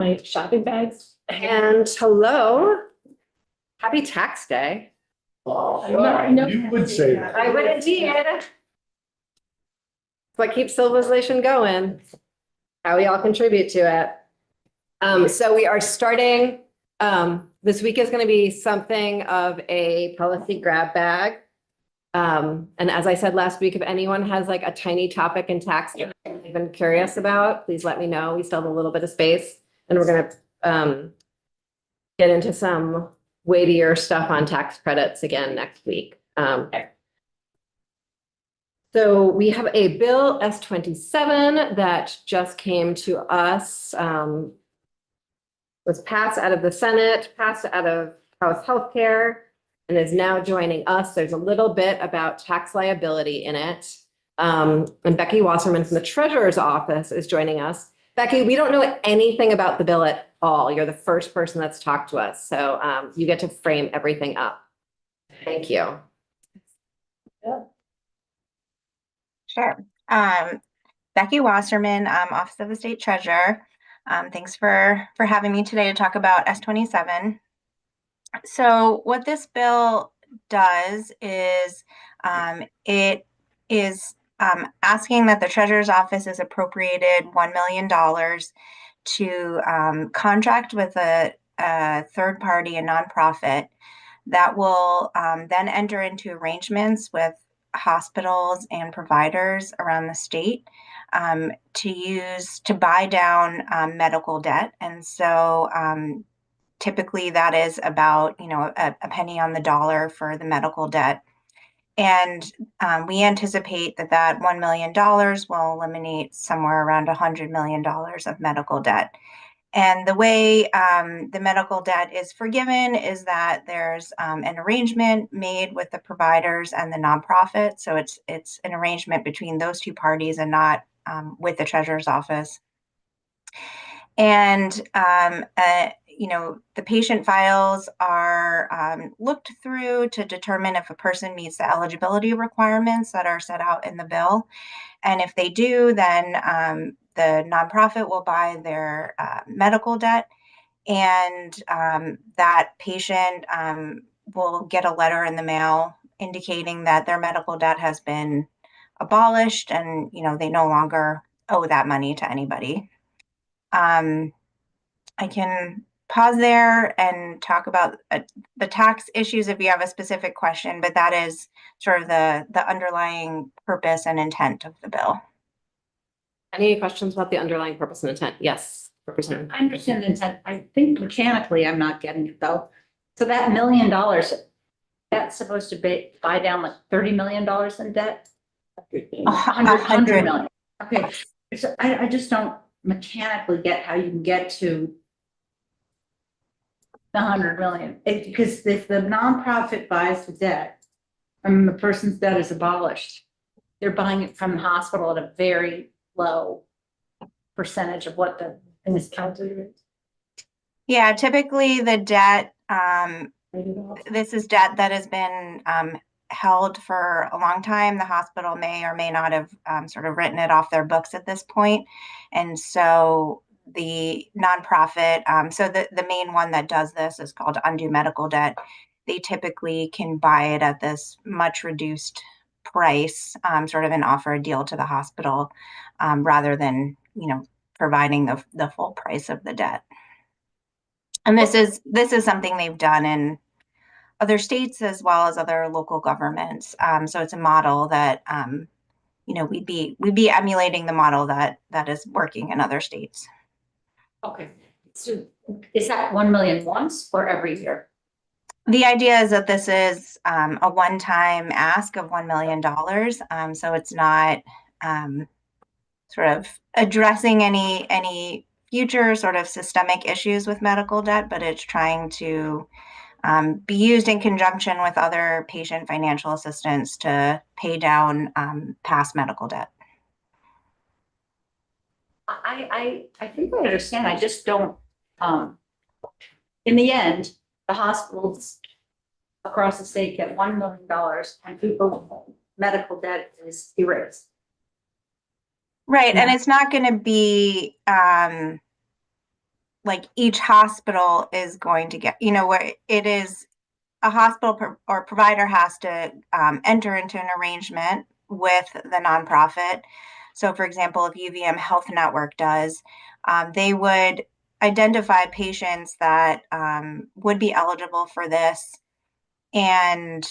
my shopping bags. And hello, happy tax day. You would say that. I would indeed. It's what keeps civilization going, how we all contribute to it. So we are starting, this week is going to be something of a policy grab bag. And as I said last week, if anyone has like a tiny topic in tax that you've been curious about, please let me know. We still have a little bit of space and we're going to get into some weightier stuff on tax credits again next week. So we have a bill S27 that just came to us, was passed out of the Senate, passed out of House Healthcare, and is now joining us. There's a little bit about tax liability in it. And Becky Wasserman from the Treasurer's Office is joining us. Becky, we don't know anything about the bill at all. You're the first person that's talked to us. So you get to frame everything up. Thank you. Sure. Becky Wasserman, Office of the State Treasurer. Thanks for having me today to talk about S27. So what this bill does is it is asking that the Treasurer's Office is appropriated $1 million to contract with a third party, a nonprofit, that will then enter into arrangements with hospitals and providers around the state to buy down medical debt. And so typically that is about, a penny on the dollar for the medical debt. And we anticipate that $1 million will eliminate somewhere around $100 million of medical debt. And the way the medical debt is forgiven is that there's an arrangement made with the providers and the nonprofit. So it's an arrangement between those two parties and not with the Treasurer's Office. And the patient files are looked through to determine if a person meets the eligibility requirements that are set out in the bill. And if they do, then the nonprofit will buy their medical debt, and that patient will get a letter in the mail indicating that their medical debt has been abolished and, they no longer owe that money to anybody. I can pause there and talk about the tax issues if you have a specific question, but that is sort of the underlying purpose and intent of the bill. Any questions about the underlying purpose and intent? Yes, Representative. I understand the intent. I think mechanically I'm not getting it though. So that $1 million, that's supposed to buy down like $30 million in debt? 100 million. Okay, so I just don't mechanically get how you can get to the 100 million. Because if the nonprofit buys the debt and the person's debt is abolished, they're buying it from the hospital at a very low percentage of what the thing is calculated. Yeah, typically the debt, this is debt that has been held for a long time. The hospital may or may not have sort of written it off their books at this point. And so the nonprofit, so the main one that does this is called Undue Medical Debt. They typically can buy it at this much reduced price, sort of, and offer a deal to the hospital rather than, providing the full price of the debt. And this is something they've done in other states as well as other local governments. So it's a model that we'd be emulating the model that is working in other states. Okay, so is that 1 million once or every year? The idea is that this is a one-time ask of $1 million. So it's not sort of addressing any future sort of systemic issues with medical debt, but it's trying to be used in conjunction with other patient financial assistance to pay down past medical debt. I think I understand. I just don't. In the end, the hospitals across the state get $1 million, and people's medical debt is erased. Right, and it's not going to be like each hospital is going to get, where it is a hospital or provider has to enter into an arrangement with the nonprofit. So, for example, if UVM Health Network does, they would identify patients that would be eligible for this, and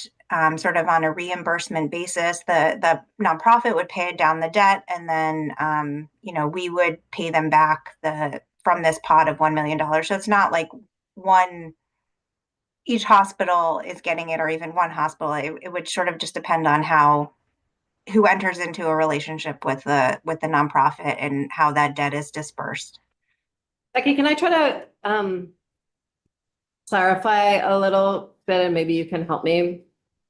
sort of on a reimbursement basis, the nonprofit would pay down the debt, and then we would pay them back from this pot of $1 million. So it's not like each hospital is getting it, or even one hospital. It would sort of just depend on who enters into a relationship with the nonprofit and how that debt is dispersed. Becky, can I try to clarify a little bit, and maybe you can help me?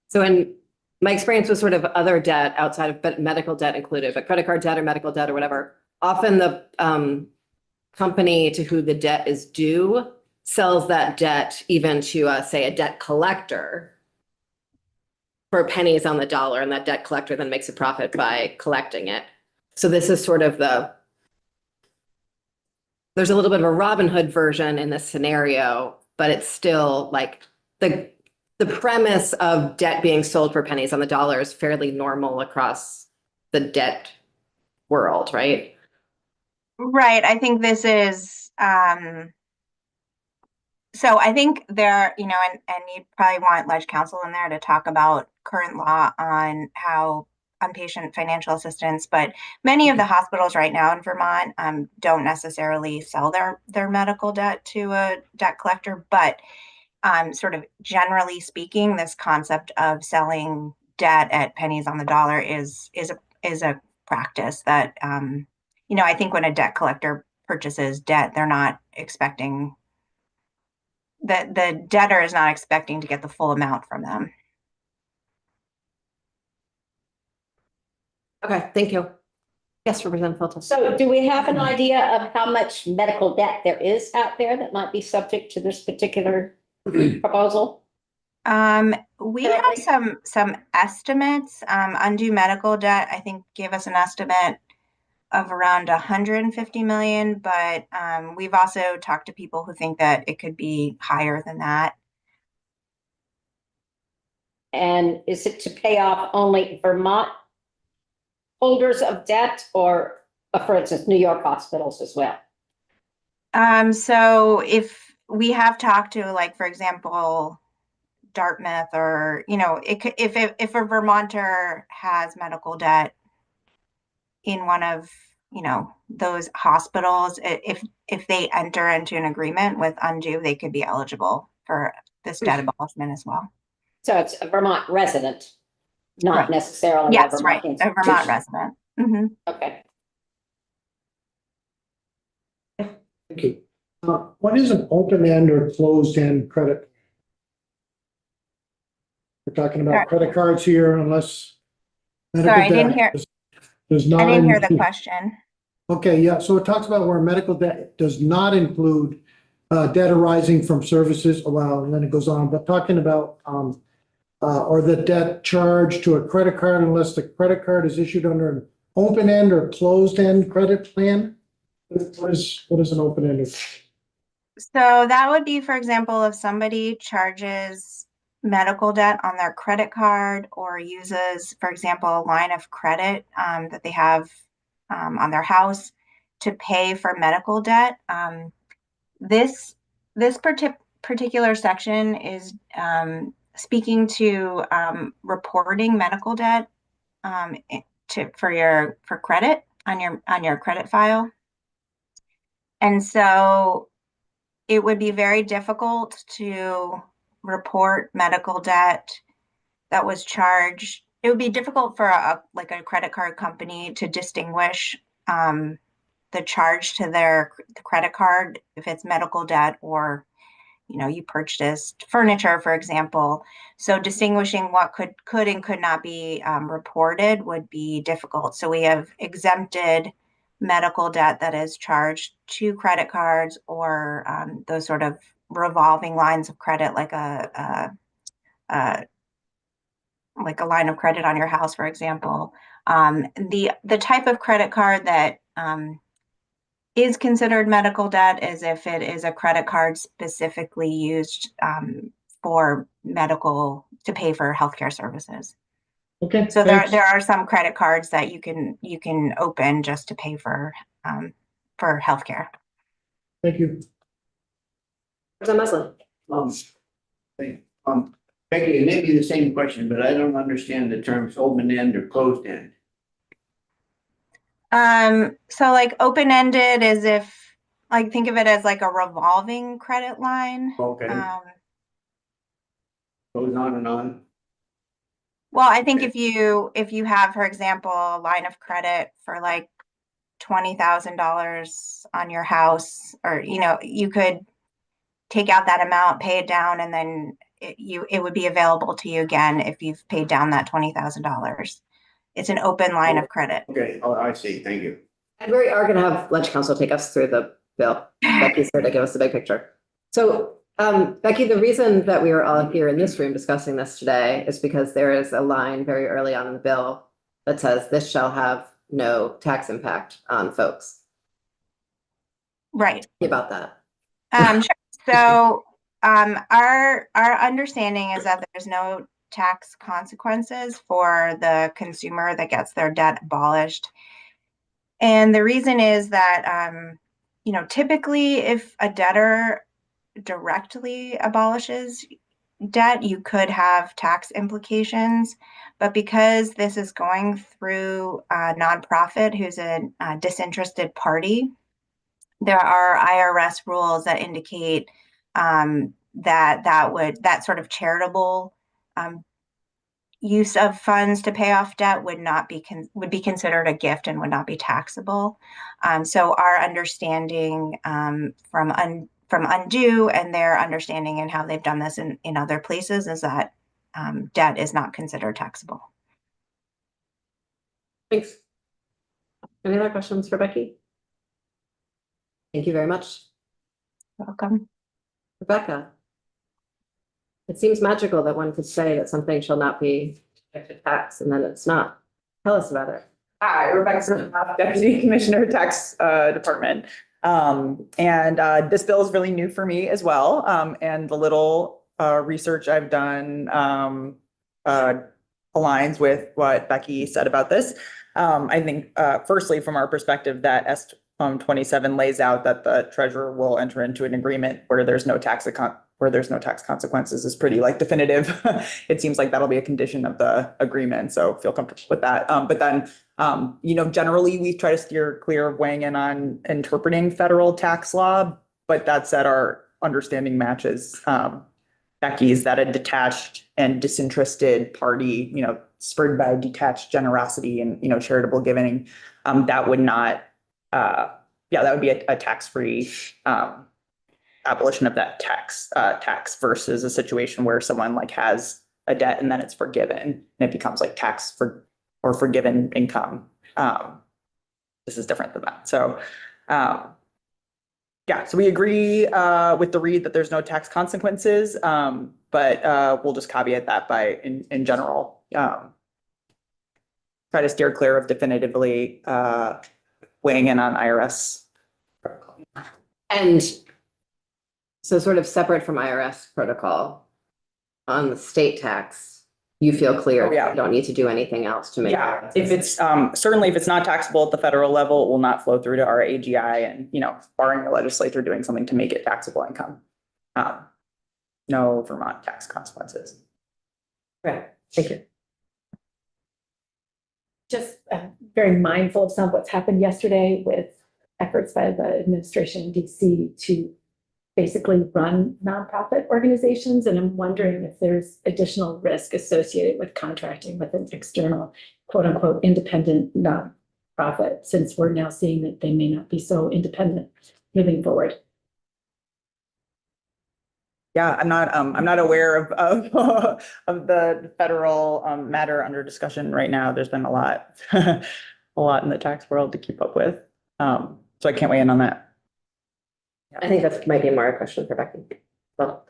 So in my experience with sort of other debt outside of medical debt included, but credit card debt or medical debt or whatever, often the company to who the debt is due sells that debt even to, say, a debt collector for pennies on the dollar, and that debt collector then makes a profit by collecting it. So this is sort of there's a little bit of a Robin Hood version in this scenario, but it's still like the premise of debt being sold for pennies on the dollar is fairly normal across the debt world, right? Right. I think this is so I think there, and you probably want ledge counsel in there to talk about current law on patient financial assistance, but many of the hospitals right now in Vermont don't necessarily sell their medical debt to a debt collector, but sort of generally speaking, this concept of selling debt at pennies on the dollar is a practice that I think when a debt collector purchases debt, they're not expecting that the debtor is not expecting to get the full amount from them. Okay, thank you. Yes, Representative Felton. So do we have an idea of how much medical debt there is out there that might be subject to this particular proposal? We have some estimates. Undue medical debt, I think, gave us an estimate of around 150 million, but we've also talked to people who think that it could be higher than that. And is it to pay off only Vermont holders of debt, or, for instance, New York hospitals as well? So if we have talked to, like, for example, Dartmouth, or if a Vermonter has medical debt in one of those hospitals, if they enter into an agreement with Undue, they could be eligible for this debt abolishment as well. So it's a Vermont resident, not Right. necessarily a Yes, Vermont right, a institution. Vermont resident. Mm-hmm. Okay. Thank you. What is an open-end or closed-end credit? We're talking about credit cards here, unless. Sorry, I didn't hear. Does not. I didn't hear the question. Okay, yeah, so it talks about where medical debt does not include debt arising from services, well, and then it goes on, but talking about or the debt charged to a credit card unless the credit card is issued under an open-end or closed-end credit plan. What is an open-end? So that would be, for example, if somebody charges medical debt on their credit card, or uses, for example, a line of credit that they have on their house to pay for medical debt. This particular section is speaking to reporting medical debt for credit on your credit file. And so it would be very difficult to report medical debt that was charged. It would be difficult for a credit card company to distinguish the charge to the credit card if it's medical debt, or you purchased furniture, for example. So distinguishing what could and could not be reported would be difficult. So we have exempted medical debt that is charged to credit cards, or those sort of revolving lines of credit, like a line of credit on your house, for example. The type of credit card that is considered medical debt is if it is a credit card specifically used for medical, to pay for healthcare services. Okay. So thanks. there are some credit cards that you can open just to pay for healthcare. Thank you. Representative Muslin. Becky, it may be the same question, but I don't understand the terms open end or closed end. So like open-ended is if, like, think of it as like a revolving credit line. Okay, goes on and on. Well, I think if you have, for example, a line of credit for like $20,000 on your house, or, you could take out that amount, pay it down, and then it would be available to you again if you've paid down that $20,000. It's an open line of credit. Okay, oh, I see, thank you. And we are gonna have Ledge Council take us through the bill. Becky's here to give us the big picture. So, Becky, the reason that we are all here in this room discussing this today is because there is a line very early on in the bill that says this shall have no tax impact on folks. Right. About that. Sure. So, our understanding is that there's no tax consequences for the consumer that gets their debt abolished. And the reason is that, typically if a debtor directly abolishes debt, you could have tax implications. But because this is going through a nonprofit who's a disinterested party, there are IRS rules that indicate that sort of charitable use of funds to pay off debt would be considered a gift and would not be taxable. So our understanding from Undo and their understanding and how they've done this in other places is that debt is not considered taxable. Thanks. Any other questions for Becky? Thank you very much. Welcome. Rebecca. It seems magical that one could say that something shall not be subject to tax and then it's not. Tell us about it. Hi, Rebecca Smith, Deputy Commissioner, Tax Department. And this bill is really new for me as well. And the little research I've done aligns with what Becky said about this. I think firstly, from our perspective, that S27 lays out that the treasurer will enter into an agreement where there's no tax consequences is pretty definitive. It seems like that'll be a condition of the agreement, so feel comfortable with that. But then, generally we try to steer clear of weighing in on interpreting federal tax law. But that said, our understanding matches Becky's, that a detached and disinterested party, spurred by detached generosity and charitable giving, that would not, that would be a tax-free abolition of that tax versus a situation where someone has a debt and then it's forgiven and it becomes tax for or forgiven income. This is different than that. So, so we agree with the read that there's no tax consequences, but we'll just caveat that by in general, try to steer clear of definitively weighing in on IRS. And so sort of separate from IRS protocol on the state tax, you feel clear. Oh, yeah. You don't need to do anything else to make. Yeah, if it's certainly if it's not taxable at the federal level, it will not flow through to our AGI and, barring the legislature doing something to make it taxable income. No Vermont tax consequences. Right, thank you. Just very mindful of some of what's happened yesterday with efforts by the administration in DC to basically run nonprofit organizations. And I'm wondering if there's additional risk associated with contracting with an external, quote unquote, independent nonprofit, since we're now seeing that they may not be so independent moving forward. Yeah, I'm not aware of the federal matter under discussion right now. There's been a lot, a lot in the tax world to keep up with. So I can't weigh in on that. I think that might be more a question for Becky. Well,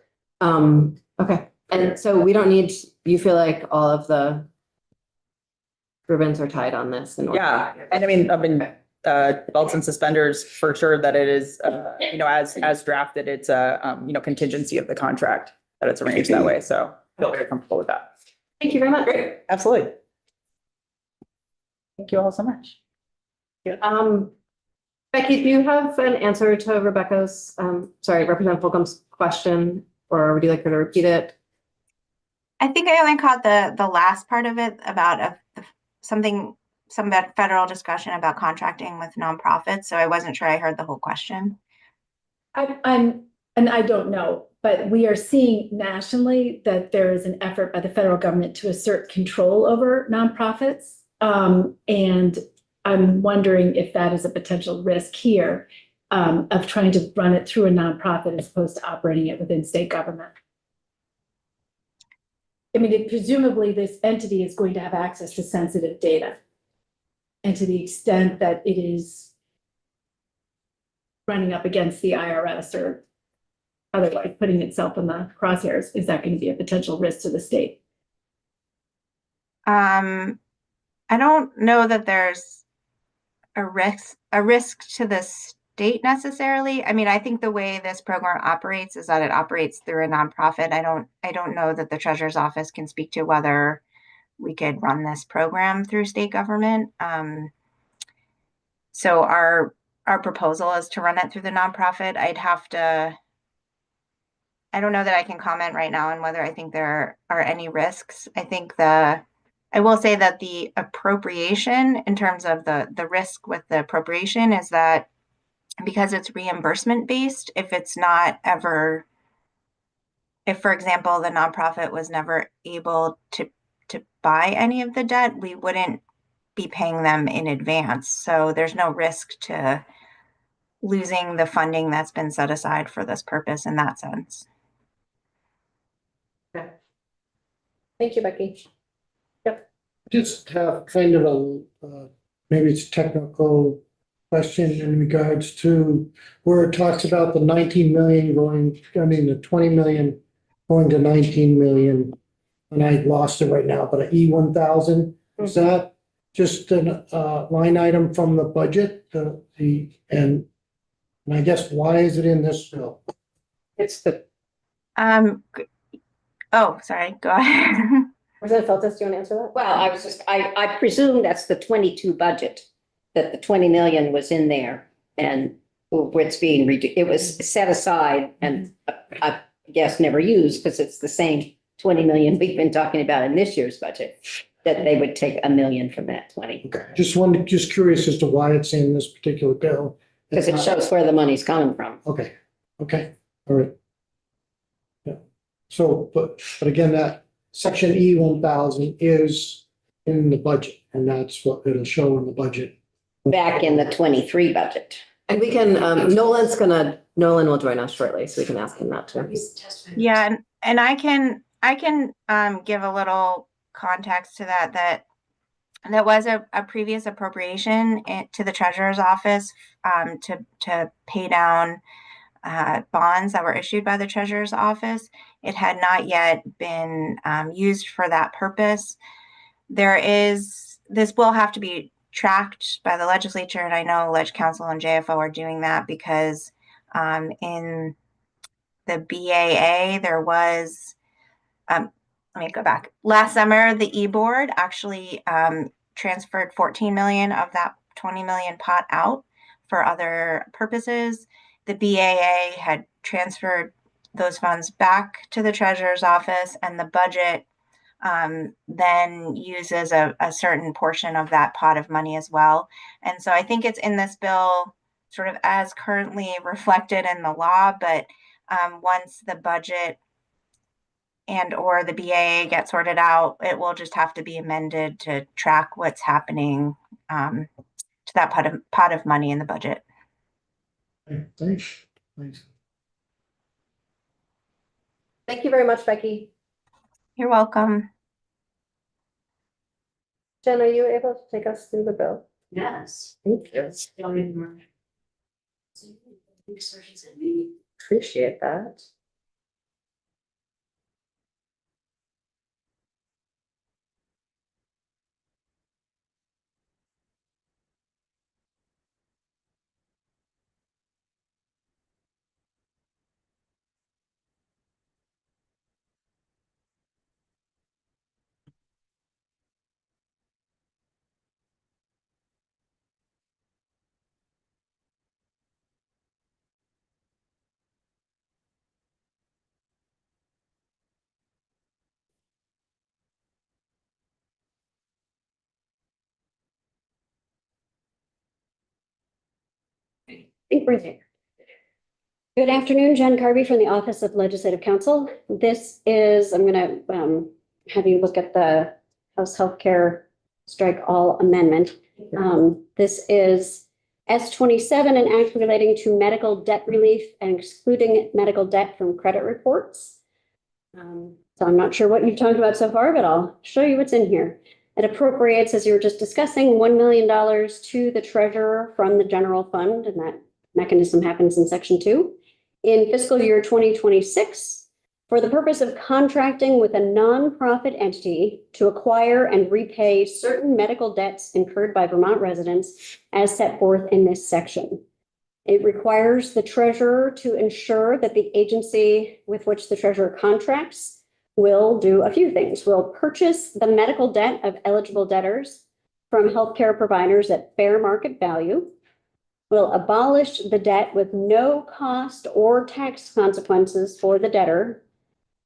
okay. And so we don't need, you feel like all of the ribbons are tied on this? Yeah, and I mean, I've been belts and suspenders for sure that it is, as drafted, it's a, contingency of the contract, that it's arranged that way. So feel very comfortable with that. Thank you very much. Great, absolutely. Thank you all so much. Becky, do you have an answer to Rebecca's, Representative Fulcom's question, or would you like her to repeat it? I think I only caught the last part of it about some federal discussion about contracting with nonprofits. So I wasn't sure I heard the whole question. And I don't know, but we are seeing nationally that there is an effort by the federal government to assert control over nonprofits. And I'm wondering if that is a potential risk here, of trying to run it through a nonprofit as opposed to operating it within state government. I mean, presumably this entity is going to have access to sensitive data. And to the extent that it is running up against the IRS or otherwise putting itself in the crosshairs, is that going to be a potential risk to the state? I don't know that there's a risk to the state necessarily. I mean, I think the way this program operates is that it operates through a nonprofit. I don't know that the treasurer's office can speak to whether we could run this program through state government. So our proposal is to run it through the nonprofit. I don't know that I can comment right now on whether I think there are any risks. I will say that the appropriation, in terms of the risk with the appropriation, is that because it's reimbursement based, if, for example, the nonprofit was never able to buy any of the debt, we wouldn't be paying them in advance. So there's no risk to losing the funding that's been set aside for this purpose in that sense. Okay. Thank you, Becky. Just have kind of maybe it's a technical question in regards to where it talks about the 19 million the 20 million going to 19 million. And I lost it right now, but an E1000, is that just a line item from the budget? And I guess why is it in this bill? It's the, Oh, sorry, go ahead. Representative Feltes, do you want to answer that? Well, I presume that's the 22 budget, that the 20 million was in there and where it's being reduced. It was set aside and I guess never used because it's the same 20 million we've been talking about in this year's budget, that they would take $1 million from that 20. Okay, just curious as to why it's in this particular bill. Because it shows where the money's coming from. Okay, all right. Yeah, so, but again, that section E1000 is in the budget, and that's what it'll show in the budget. Back in the 23 budget. And we can, Nolan will join us shortly, so we can ask him that too. Yeah, and I can give a little context to that was a previous appropriation to the treasurer's office to pay down bonds that were issued by the treasurer's office. It had not yet been used for that purpose. This will have to be tracked by the legislature, and I know Ledge Council and JFO are doing that because in the BAA there was, let me go back. Last summer, the E-Board actually transferred 14 million of that 20 million pot out for other purposes. The BAA had transferred those funds back to the treasurer's office, and the budget then uses a certain portion of that pot of money as well. And so I think it's in this bill sort of as currently reflected in the law, but once the budget and or the BAA get sorted out, it will just have to be amended to track what's happening to that pot of money in the budget. Thanks. Thank you very much, Becky. You're welcome. Jen, are you able to take us through the bill? Yes. Thank you. Appreciate that. think we're there. Good afternoon, Jen Carvey from the Office of Legislative Counsel. This is, I'm going to have you look at the House Healthcare Strike All Amendment. This is S27, an act relating to medical debt relief and excluding medical debt from credit reports. So I'm not sure what you've talked about so far, but I'll show you what's in here. It appropriates, as you were just discussing, $1 million to the treasurer from the general fund, and that mechanism happens in section 2. In fiscal year 2026, for the purpose of contracting with a nonprofit entity to acquire and repay certain medical debts incurred by Vermont residents as set forth in this section. It requires the treasurer to ensure that the agency with which the treasurer contracts will do a few things. Will purchase the medical debt of eligible debtors from healthcare providers at fair market value, will abolish the debt with no cost or tax consequences for the debtor,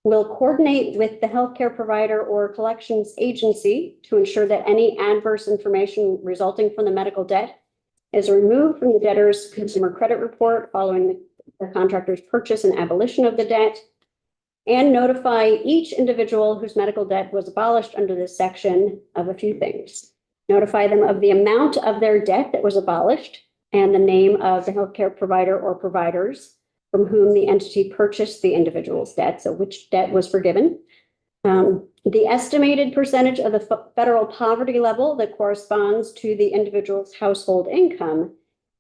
will coordinate with the healthcare provider or collections agency to ensure that any adverse information resulting from the medical debt is removed from the debtor's consumer credit report following the contractor's purchase and abolition of the debt, and notify each individual whose medical debt was abolished under this section of a few things. Notify them of the amount of their debt that was abolished and the name of the healthcare provider or providers from whom the entity purchased the individual's debt, so which debt was forgiven. The estimated percentage of the federal poverty level that corresponds to the individual's household income.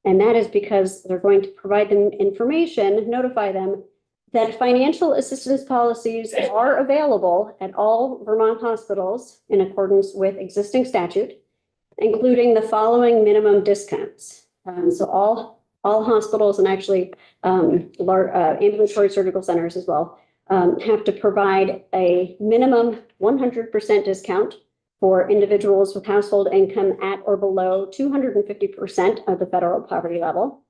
And that is because they're going to provide them information, notify them that financial assistance policies are available at all Vermont hospitals in accordance with existing statute, including the following minimum discounts. So all hospitals and actually ambulatory surgical centers as well have to provide a minimum 100% discount for individuals with household income at or below 250% of the federal poverty level,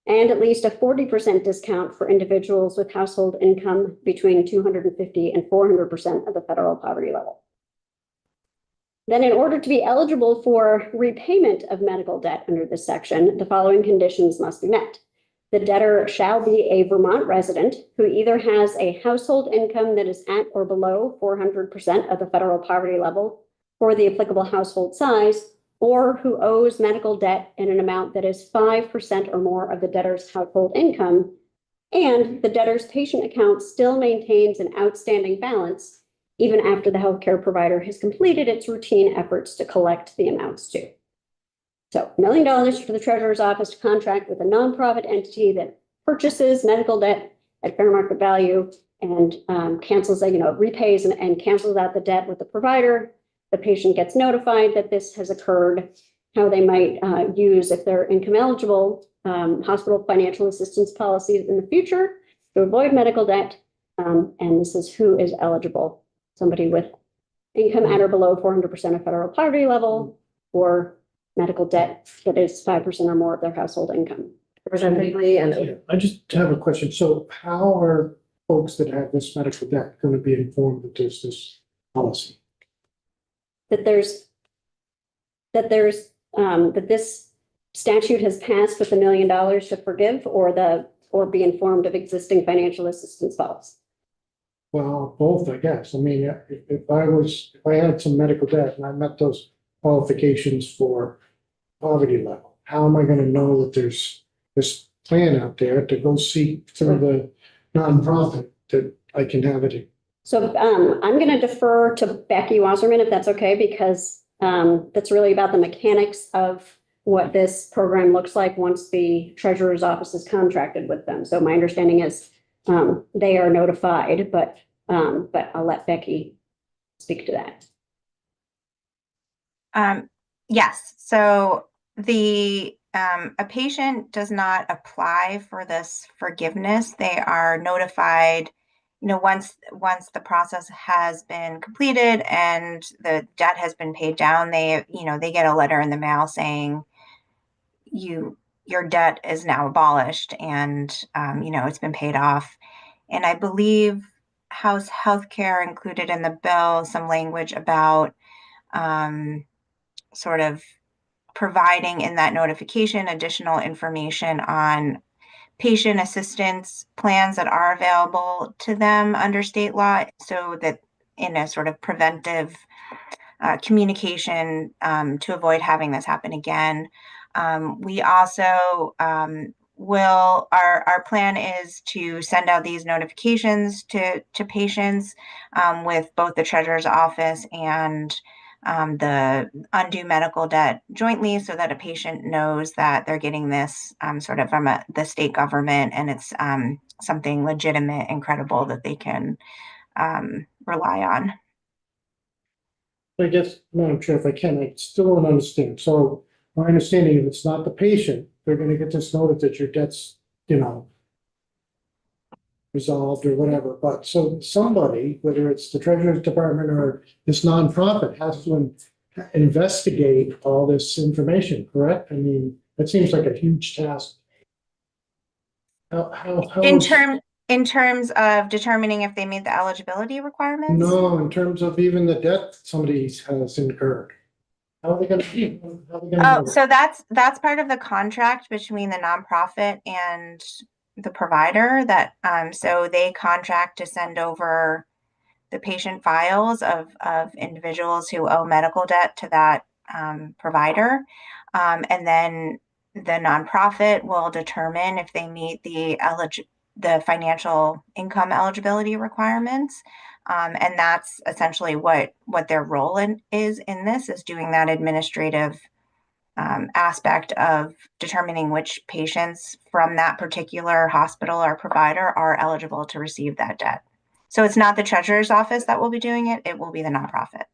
and at least a 40% discount for individuals with household income between 250 and 400% of the federal poverty level. Then in order to be eligible for repayment of medical debt under this section, the following conditions must be met. The debtor shall be a Vermont resident who either has a household income that is at or below 400% of the federal poverty level for the applicable household size, or who owes medical debt in an amount that is 5% or more of the debtor's household income, and the debtor's patient account still maintains an outstanding balance even after the healthcare provider has completed its routine efforts to collect the amounts due. So $1 million for the treasurer's office to contract with a nonprofit entity that purchases medical debt at fair market value and cancels, repays and cancels out the debt with the provider. The patient gets notified that this has occurred, how they might use, if they're income eligible, hospital financial assistance policies in the future to avoid medical debt. And this is who is eligible. Somebody with income at or below 400% of federal poverty level, or medical debt that is 5% or more of their household income. Representative Lee and I just have a question. So how are folks that have this medical debt going to be informed that there's this policy? That this statute has passed with $1 million to forgive, or be informed of existing financial assistance policies. Well, both, I guess. I mean, if I had some medical debt and I met those qualifications for poverty level, how am I going to know that there's this plan out there to go seek through the nonprofit that I can have it? So I'm going to defer to Becky Wasserman, if that's okay, because that's really about the mechanics of what this program looks like once the treasurer's office is contracted with them. So my understanding is they are notified, but I'll let Becky speak to that. Yes, so a patient does not apply for this forgiveness. They are notified, once the process has been completed and the debt has been paid down, they get a letter in the mail saying your debt is now abolished and it's been paid off. And I believe House Healthcare included in the bill some language about sort of providing in that notification additional information on patient assistance plans that are available to them under state law, so that in a sort of preventive communication to avoid having this happen again. We also our plan is to send out these notifications to patients with both the treasurer's office and the undue medical debt jointly, so that a patient knows that they're getting this sort of from the state government, and it's something legitimate and credible that they can rely on. I guess, Madam Chair, if I can, I still don't understand. So my understanding, if it's not the patient, they're gonna get this notice that your debt's, resolved or whatever. But so somebody, whether it's the Treasurer's Department or this nonprofit, has to investigate all this information, correct? I mean, that seems like a huge task. How In terms of determining if they meet the eligibility requirements? No, in terms of even the debt somebody has incurred. How are they gonna? Oh, so that's part of the contract between the nonprofit and the provider, that so they contract to send over the patient files of individuals who owe medical debt to that provider. And then the nonprofit will determine if they meet the financial income eligibility requirements. And that's essentially what their role is in this, is doing that administrative aspect of determining which patients from that particular hospital or provider are eligible to receive that debt. So it's not the treasurer's office that will be doing it, it will be the nonprofit.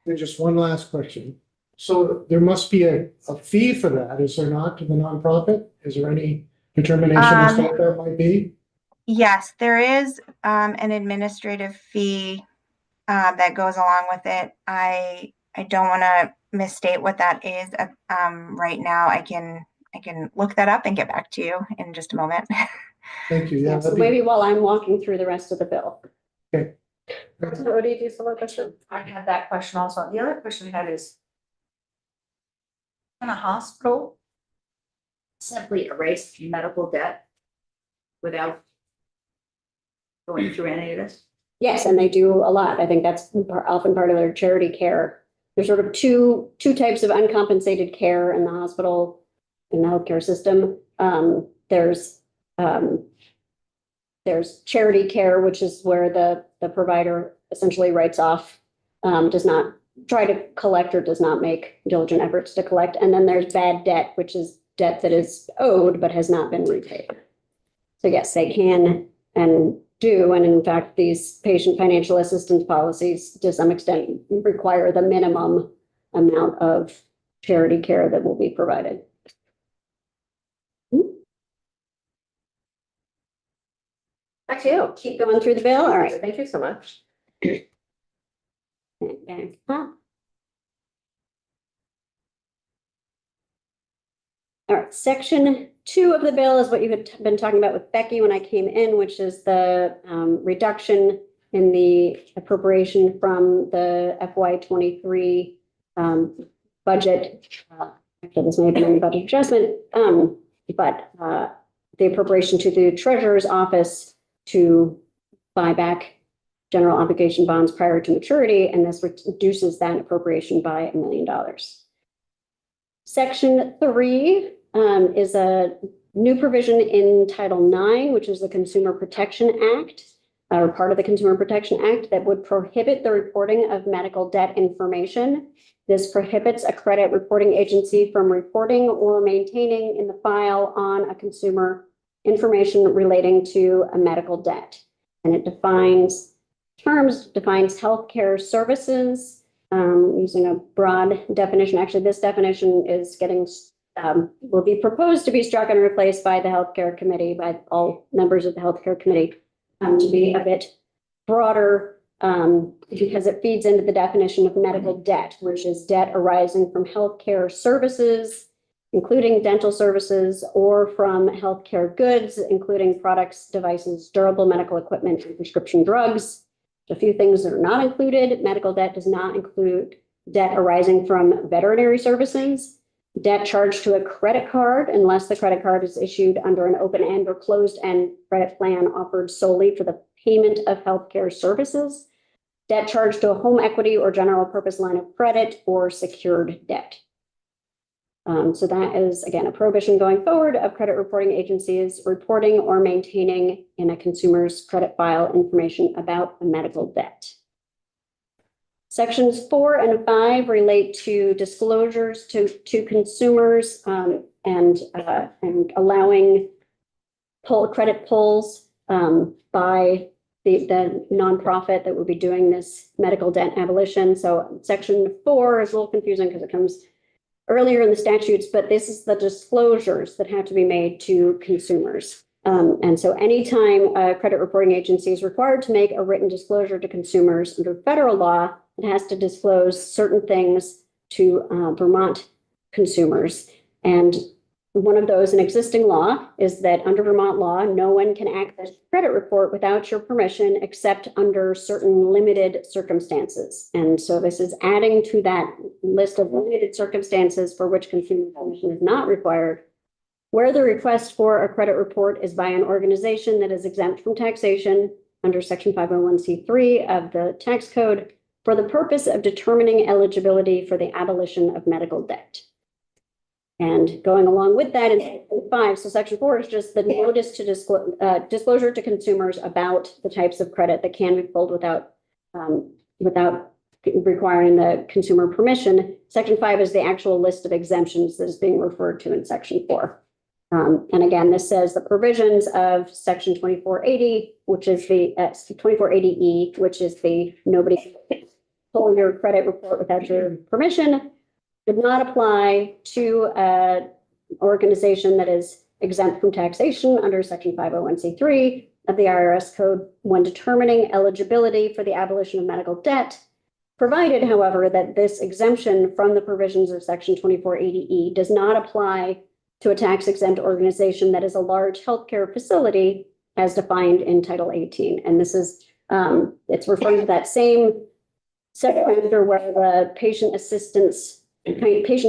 There's just one last question. So there must be a fee for that, is there not, to the nonprofit? Is there any determination as to what that might be? Yes, there is an administrative fee that goes along with it. I don't want to misstate what that is right now. I can look that up and get back to you in just a moment. Thank you. Yeah, Yeah, so that'd be- maybe while I'm walking through the rest of the bill. Okay. Odie, do you still have a question? I had that question also. The other question I had is, can a hospital simply erase medical debt without going through any of this? Yes, and they do a lot. I think that's often part of their charity care. There's sort of two types of uncompensated care in the hospital, in the healthcare system. There's charity care, which is where the provider essentially writes off, does not try to collect or does not make diligent efforts to collect. And then there's bad debt, which is debt that is owed but has not been repaid. So yes, they can and do. And in fact, these patient financial assistance policies to some extent require the minimum amount of charity care that will be provided. Back to you. Keep going through the bill. All right. Thank you so much. Back up. All right, section 2 of the bill is what you had been talking about with Becky when I came in, which is the reduction in the appropriation from the FY23 budget. Actually, this may have been in the budget adjustment, but the appropriation to the treasurer's office to buy back general obligation bonds prior to maturity, and this reduces that appropriation by $1 million. Section 3 is a new provision in Title IX, which is the Consumer Protection Act, or part of the Consumer Protection Act, that would prohibit the reporting of medical debt information. This prohibits a credit reporting agency from reporting or maintaining in the file on a consumer information relating to a medical debt. And it defines healthcare services using a broad definition. Actually, this definition is will be proposed to be struck and replaced by the Healthcare Committee, by all members of the Healthcare Committee, to be a bit broader because it feeds into the definition of medical debt, which is debt arising from healthcare services, including dental services, or from healthcare goods, including products, devices, durable medical equipment, and prescription drugs. A few things that are not included. Medical debt does not include debt arising from veterinary services, Debt charged to a credit card unless the credit card is issued under an open-end or closed-end credit plan offered solely for the payment of healthcare services. Debt charged to a home equity or general purpose line of credit or secured debt. So that is, again, a prohibition going forward of credit reporting agencies reporting or maintaining in a consumer's credit file information about a medical debt. Sections 4 and 5 relate to disclosures to consumers and allowing credit pulls by the nonprofit that would be doing this medical debt abolition. So section 4 is a little confusing because it comes earlier in the statutes, but this is the disclosures that have to be made to consumers. And so anytime a credit reporting agency is required to make a written disclosure to consumers under federal law, it has to disclose certain things to Vermont consumers. And one of those in existing law is that under Vermont law, no one can access credit report without your permission except under certain limited circumstances. And so this is adding to that list of limited circumstances for which consumer permission is not required, where the request for a credit report is by an organization that is exempt from taxation under section 501c3 of the tax code for the purpose of determining eligibility for the abolition of medical debt. And going along with that in section 5, so section 4 is just the notice to disclosure to consumers about the types of credit that can be pulled without requiring the consumer permission. Section 5 is the actual list of exemptions that is being referred to in section 4. And again, this says the provisions of section 2480, which is the 2480E, which is the nobody can pull your credit report without your permission, did not apply to an organization that is exempt from taxation under section 501c3 of the IRS code when determining eligibility for the abolition of medical debt, provided, however, that this exemption from the provisions of section 2480E does not apply to a tax-exempt organization that is a large healthcare facility as defined in Title 18. And this is, it's referring to that same subchapter where the patient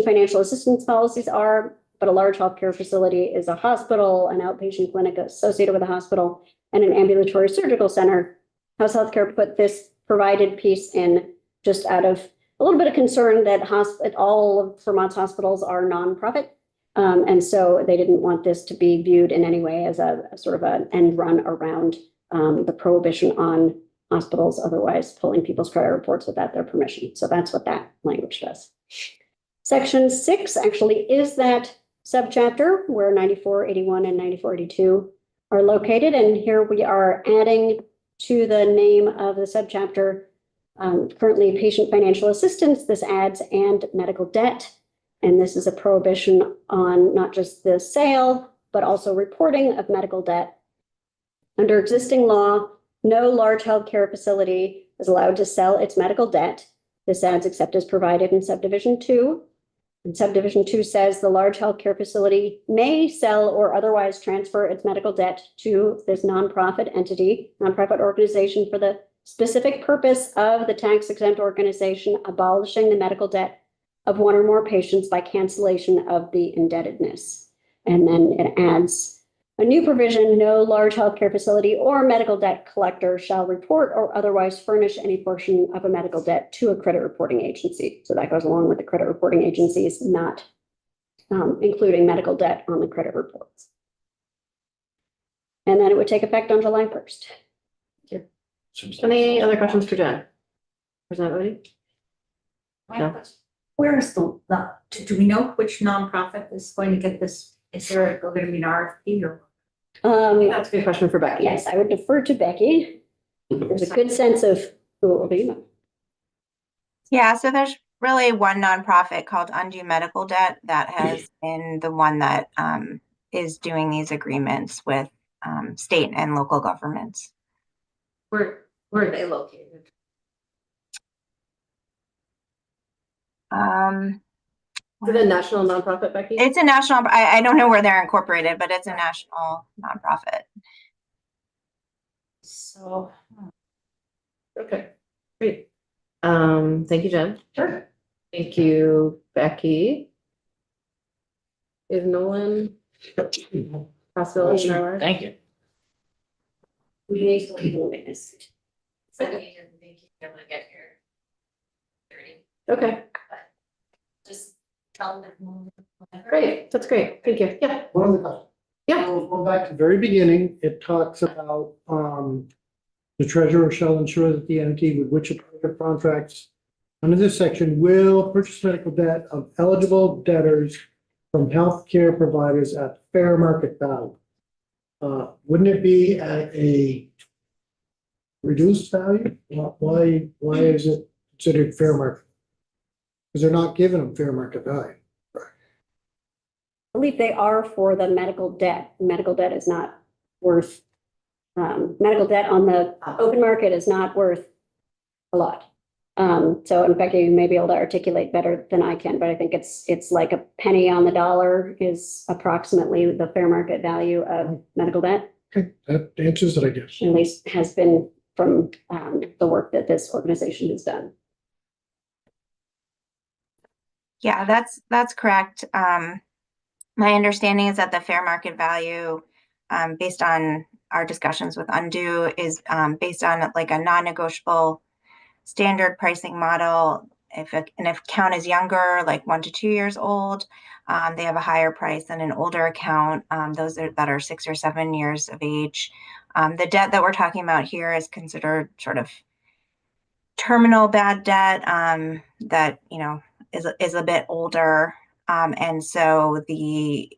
financial assistance policies are, but a large healthcare facility is a hospital, an outpatient clinic associated with a hospital, and an ambulatory surgical center. House Healthcare put this provided piece in just out of a little bit of concern that all of Vermont's hospitals are nonprofit. And so they didn't want this to be viewed in any way as a sort of an end run around the prohibition on hospitals otherwise pulling people's credit reports without their permission. So that's what that language does. Section 6 actually is that subchapter where 9481 and 9482 are located. And here we are adding to the name of the subchapter currently patient financial assistance. This adds and medical debt. And this is a prohibition on not just the sale, but also reporting of medical debt. Under existing law, no large healthcare facility is allowed to sell its medical debt. This adds except as provided in subdivision 2. And subdivision 2 says the large healthcare facility may sell or otherwise transfer its medical debt to this nonprofit entity, nonprofit organization for the specific purpose of the tax-exempt organization abolishing the medical debt of one or more patients by cancellation of the indebtedness. And then it adds a new provision: no large healthcare facility or medical debt collector shall report or otherwise furnish any portion of a medical debt to a credit reporting agency. So that goes along with the credit reporting agencies not including medical debt on the credit reports. And then it would take effect on July 1st. Any other questions for Jen? President Bodie? No. Where is do we know which nonprofit is going to get this? Is there going to be an RFP or? That's a good question for Becky. Yes, I would defer to Becky. There's a good sense of who it will be. Yeah, so there's really one nonprofit called Undue Medical Debt that has been the one that is doing these agreements with state and local governments. Where are they located? Is it a national nonprofit, Becky? It's a national, I don't know where they're incorporated, but it's a national nonprofit. So. Okay, great. Thank you, Jen. Sure. Thank you, Becky. Is Nolan possibility in our life? Thank you. We may still be doing this. Okay, Just tell them. great. That's great. Thank you. Yeah. One of the, Yeah. going back to the very beginning, it talks about, the treasurer shall ensure that the entity with which it contracts under this section will purchase medical debt of eligible debtors from healthcare providers at fair market value. Wouldn't it be at a reduced value? Why is it considered fair market? Because they're not giving them fair market value. I believe they are for the medical debt. Medical debt is not worth, medical debt on the open market is not worth a lot. So in fact, you may be able to articulate better than I can, but I think it's like a penny on the dollar is approximately the fair market value of medical debt, Okay, that answers it, I guess. at least has been from the work that this organization has done. Yeah, that's correct. My understanding is that the fair market value, based on our discussions with Undo, is based on like a non-negotiable standard pricing model. If an account is younger, like 1 to 2 years old, they have a higher price than an older account. Those that are 6 or 7 years of age. The debt that we're talking about here is considered sort of terminal bad debt that is a bit older, and so the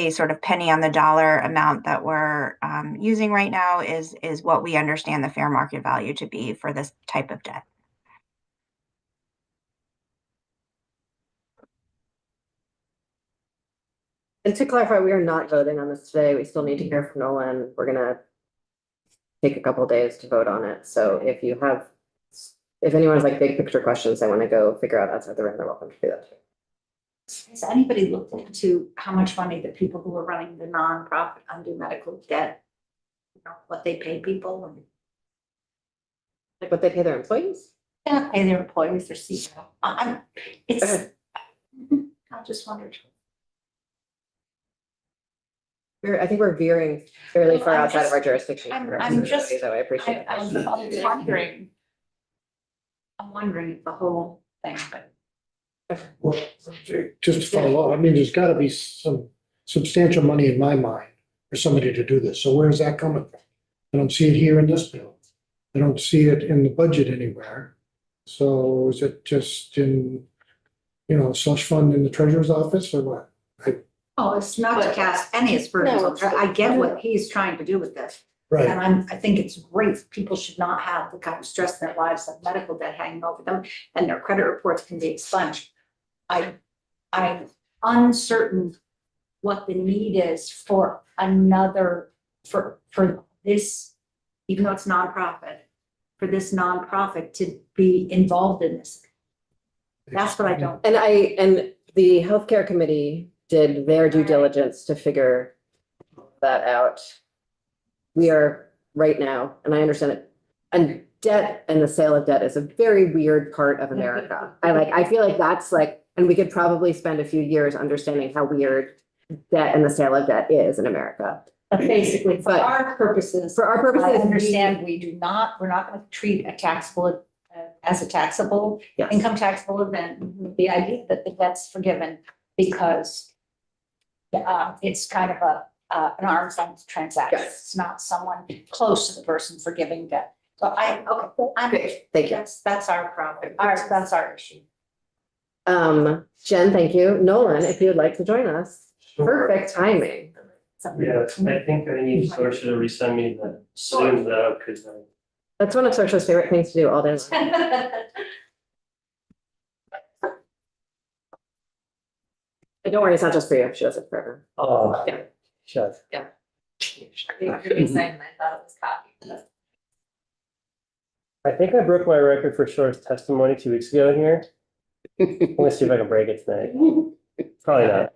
sort of penny on the dollar amount that we're using right now is what we understand the fair market value to be for this type of debt. And to clarify, we are not voting on this today. We still need to hear from Nolan. We're gonna take a couple days to vote on it. So if anyone has like big picture questions they want to go figure out outside the room, they're welcome to do that too. Has anybody looked into how much money the people who are running the nonprofit Undo medical debt, what they pay people and Like what they pay their employees? pay their employees, their CEO? It's, Okay. I just wondered. I think we're veering fairly Well, far I'm outside of just- our jurisdiction. I'm just- So I appreciate it. I'm wondering. I'm wondering the whole thing, but. Well, just to follow up, I mean, there's gotta be some substantial money in my mind for somebody to do this. So where's that coming from? I don't see it here in this bill. I don't see it in the budget anywhere. So is it just in, slush fund in the treasurer's office or what? Oh, it's not to cast any aspersions. I get what he's trying to do with this. Right, And I think it's great. People should not have the kind of stress in their lives of medical debt hanging over them and their credit reports can be expunged. I'm uncertain what the need is for for this, even though it's nonprofit, for this nonprofit to be involved in this. That's what I don't. And the healthcare committee did their due diligence to figure that out. We are right now, and I understand it, and debt and the sale of debt is a very weird part of America. I feel like that's like, and we could probably spend a few years understanding how weird debt and the sale of debt is in America. Basically, for But our purposes. For our I purposes, understand we're not gonna treat a taxable as a taxable, yes. income taxable event. The idea that the debt's forgiven because it's kind of an arm's length transaction. Yes. It's not someone close to the person forgiving debt. So Great, thank you. that's our problem. That's our issue. Jen, thank you. Nolan, if you would like to join us. Perfect timing. Yeah, I think I need Sorsha to resend me the Zoom though, because That's one of Sorsha's favorite things to do all day long. But don't worry, it's not just for you. She does it for everyone. oh, Yeah. shut. I think I broke my record for shortest testimony 2 weeks ago in here. I'm gonna see if I can break it tonight. Probably not.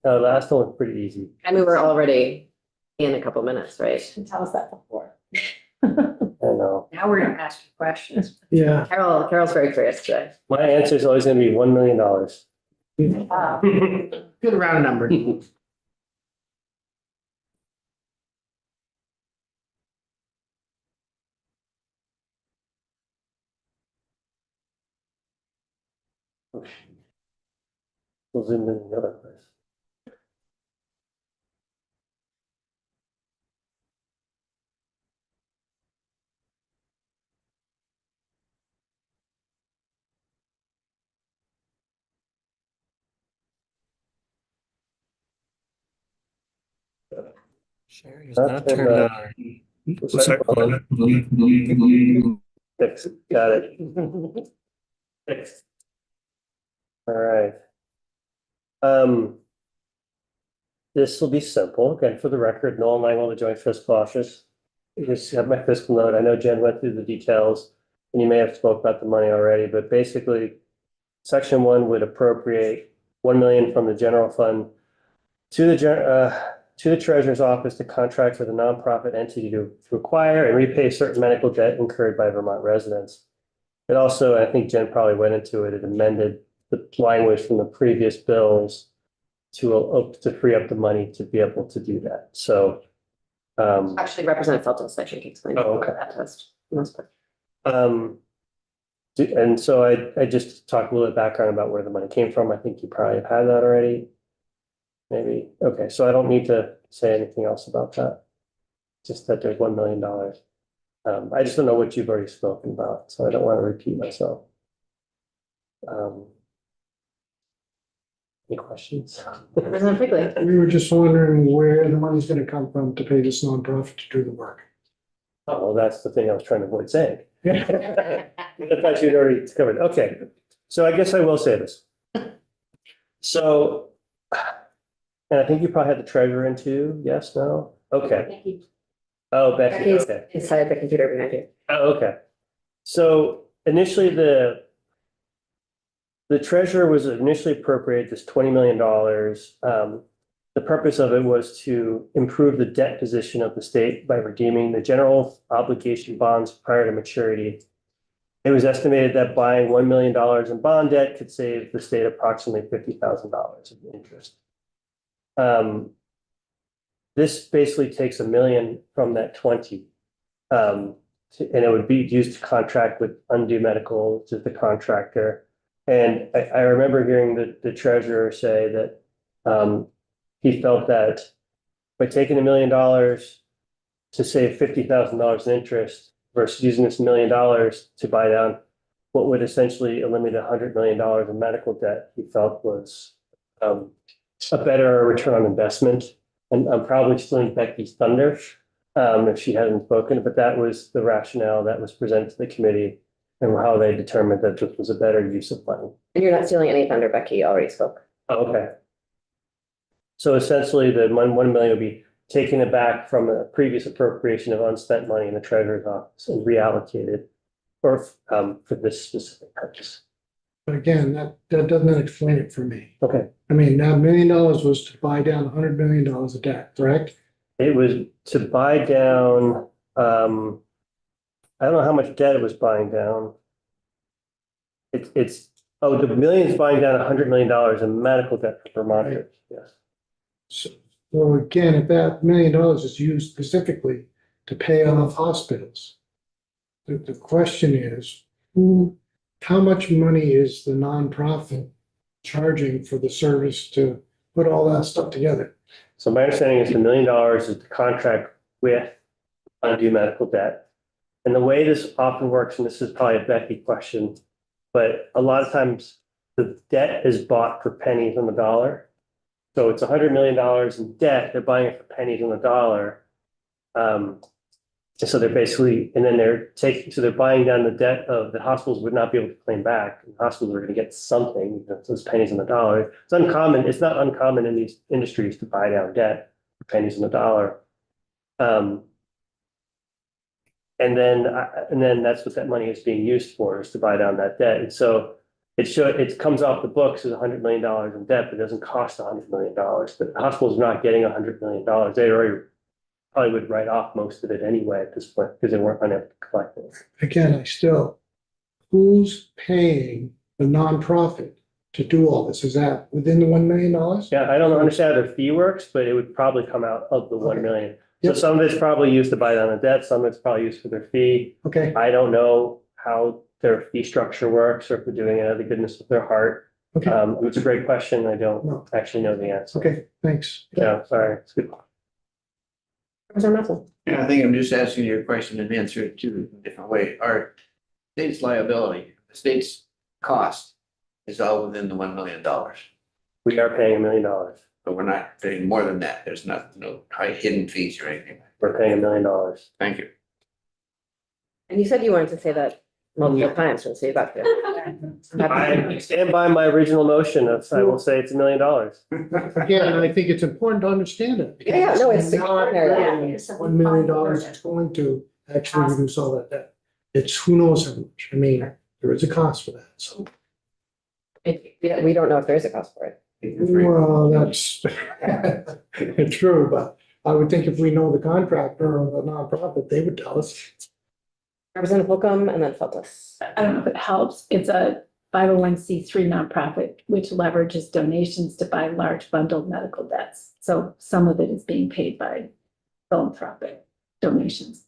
No, the last one was pretty easy. I mean, we're already in a couple minutes, right? Tell us that before. I know. Now we're gonna ask you questions. yeah. Carol's very curious today. My answer is always gonna be $1 million. Good round number. We'll zoom in the other place. Sharing is Not not turned turned on. on. Looks like Fixed. Got it. Fixed. All right. This will be simple. Again, for the record, Noel Langwell, the Joint Fiscal Office. You just have my fiscal note. I know Jen went through the details and you may have spoke about the money already, but basically section 1 would appropriate 1 million from the general fund to the treasurer's office to contract with a nonprofit entity to acquire and repay certain medical debt incurred by Vermont residents. It also, I think Jen probably went into it, it amended the language from the previous bills to free up the money to be able to do that. So, Actually, Representative Feltus, I think, explained Oh, okay. that test. Most part. And so I just talked a little bit background about where the money came from. I think you probably have had that already. Maybe. Okay, so I don't need to say anything else about that. Just that there's $1 million. I just don't know what you've already spoken about, so I don't want to repeat myself. Any questions? Representative Quigley. We were just wondering where the money's gonna come from to pay this nonprofit to do the work. Oh, well, that's the thing I was trying to avoid saying. I thought you'd already covered. Okay, so I guess I will say this. So, and I think you probably had the treasurer in too. Yes, no? Okay. Oh, Becky, Becky's okay. inside the computer behind you. Oh, okay. So initially the treasurer was initially appropriated this $20 million. The purpose of it was to improve the debt position of the state by redeeming the general obligation bonds prior to maturity. It was estimated that buying $1 million in bond debt could save the state approximately $50,000 in interest. This basically takes $1 million from that 20. And it would be used to contract with Undue Medical to the contractor. And I remember hearing the treasurer say that he felt that by taking $1 million to save $50,000 in interest versus using this $1 million to buy down what would essentially eliminate $100 million in medical debt, he felt was a better return on investment. And I'm probably stealing Becky's thunder if she hasn't spoken, but that was the rationale that was presented to the committee and how they determined that this was a better use of money. And you're not stealing any thunder, Becky, you already spoke. Oh, okay. So essentially the 1 million would be taken it back from a previous appropriation of unspent money in the treasurer's office and reallocated for this specific purpose. But again, that doesn't explain it for me. Okay. I mean, that $1 million was to buy down $100 million of debt, correct? It was to buy down, I don't know how much debt it was buying down. The $1 million is buying down $100 million in medical debt for Vermonters, yes. So again, if that $1 million is used specifically to pay off hospitals, the question is, how much money is the nonprofit charging for the service to put all that stuff together? So my understanding is the $1 million is the contract with Undue Medical Debt. And the way this often works, and this is probably a Becky question, but a lot of times the debt is bought for pennies on the dollar. So it's $100 million in debt, they're buying it for pennies on the dollar. So they're basically, and then they're buying down the debt of the hospitals would not be able to claim back. The hospitals are going to get something, those pennies on the dollar. It's uncommon, it's not uncommon in these industries to buy down debt for pennies on the dollar. And then that's what that money is being used for, is to buy down that debt. And so it comes off the books as $100 million in debt, but it doesn't cost $100 million. But the hospital's not getting $100 million. They already probably would write off most of it anyway at this point because they weren't unable to collect it. Again, who's paying the nonprofit to do all this? Is that within the $1 million? Yeah, I don't understand how the fee works, but it would probably come out of the 1 million. So Yep. some of it's probably used to buy down the debt, some of it's probably used for their fee. Okay, I don't know how their fee structure works or if they're doing it out of the goodness of their heart. okay, It's a great question. I No. don't actually know the answer. okay, thanks. Yeah, sorry. It's good. Representative Russell. Yeah, I think I'm just asking you a question and answer it too in a different way. Our state's liability, the state's cost is all within the $1 million, but We are paying $1 million. we're not paying more than that. There's no high hidden fees or anything. We're paying $1 million. Thank you. And you said you wanted to say that multiple times, so you got to. I stand by my original motion of, I will say it's $1 million. Again, I think it's important to understand it. Yeah, no, it's Not extraordinary. $1 million is going to actually reduce all that debt. It's who knows how much. I mean, there is a cost for that, so. Yeah, we don't know if there is a cost for it. Well, that's true, but I would think if we know the contractor or the nonprofit, they would tell us. Representative Holcomb and then Feltus. I don't know if it helps. It's a 501c3 nonprofit, which leverages donations to buy large bundled medical debts. So some of it is being paid by philanthropic donations.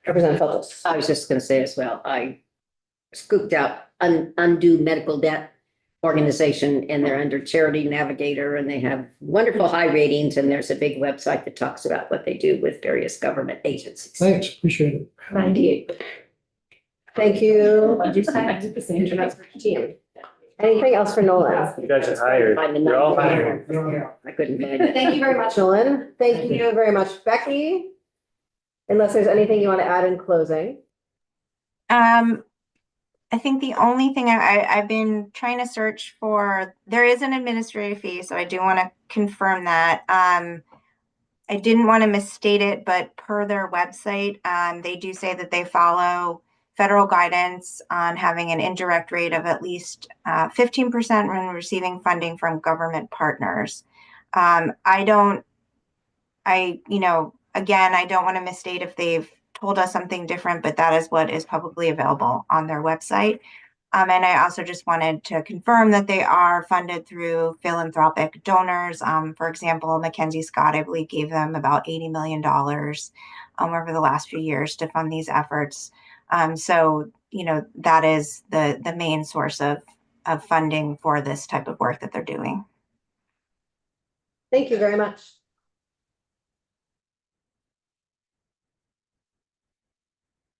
Representative Feltus. I was just gonna say as well, I scooped out Undo Medical Debt Organization, and they're under Charity Navigator, and they have wonderful high ratings, and there's a big website that talks about what they do with various government agencies. Thanks, appreciate it. 98. Thank you. What'd you say? I did the same. Team. Anything else for Nolan? You guys are hired. Find the You're all number. hired. I couldn't find it. Thank you very much, Nolan. Thank you very much, Becky. Unless there's anything you want to add in closing. I think the only thing I've been trying to search for, there is an administrative fee, so I do want to confirm that. I didn't want to misstate it, but per their website, they do say that they follow federal guidance on having an indirect rate of at least 15% when receiving funding from government partners. Again, I don't want to misstate if they've told us something different, but that is what is publicly available on their website. And I also just wanted to confirm that they are funded through philanthropic donors. For example, Mackenzie Scott, I believe, gave them about $80 million over the last few years to fund these efforts. So, that is the main source of funding for this type of work that they're doing. Thank you very much.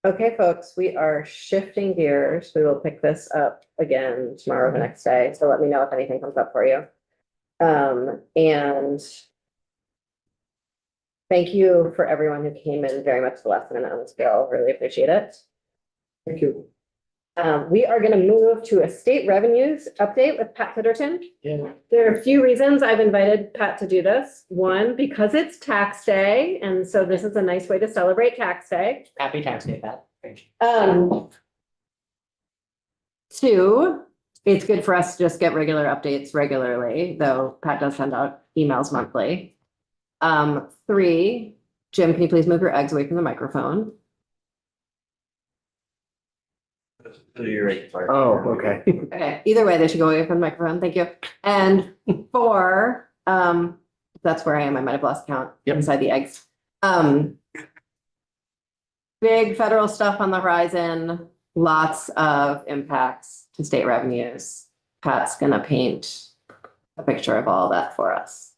Okay, folks, we are shifting gears. We will pick this up again tomorrow or the next day. So let me know if anything comes up for you. And thank you for everyone who came in very much the last minute on this bill. Really appreciate it. Thank you. We are going to move to a state revenues update with Pat Titterton. Yeah. There are a few reasons I've invited Pat to do this. One, because it's tax day, and so this is a nice way to celebrate tax day. Happy tax day, Pat. Two, it's good for us to just get regular updates regularly, though Pat does send out emails monthly. Three, Jim, can you please move your eggs away from the microphone? Oh, okay. Okay, either way, they should go away from the microphone. Thank you. And four, that's where I am. I might have lost count inside the eggs. Big federal stuff on the horizon, lots of impacts to state revenues. Pat's gonna paint a picture of all that for us.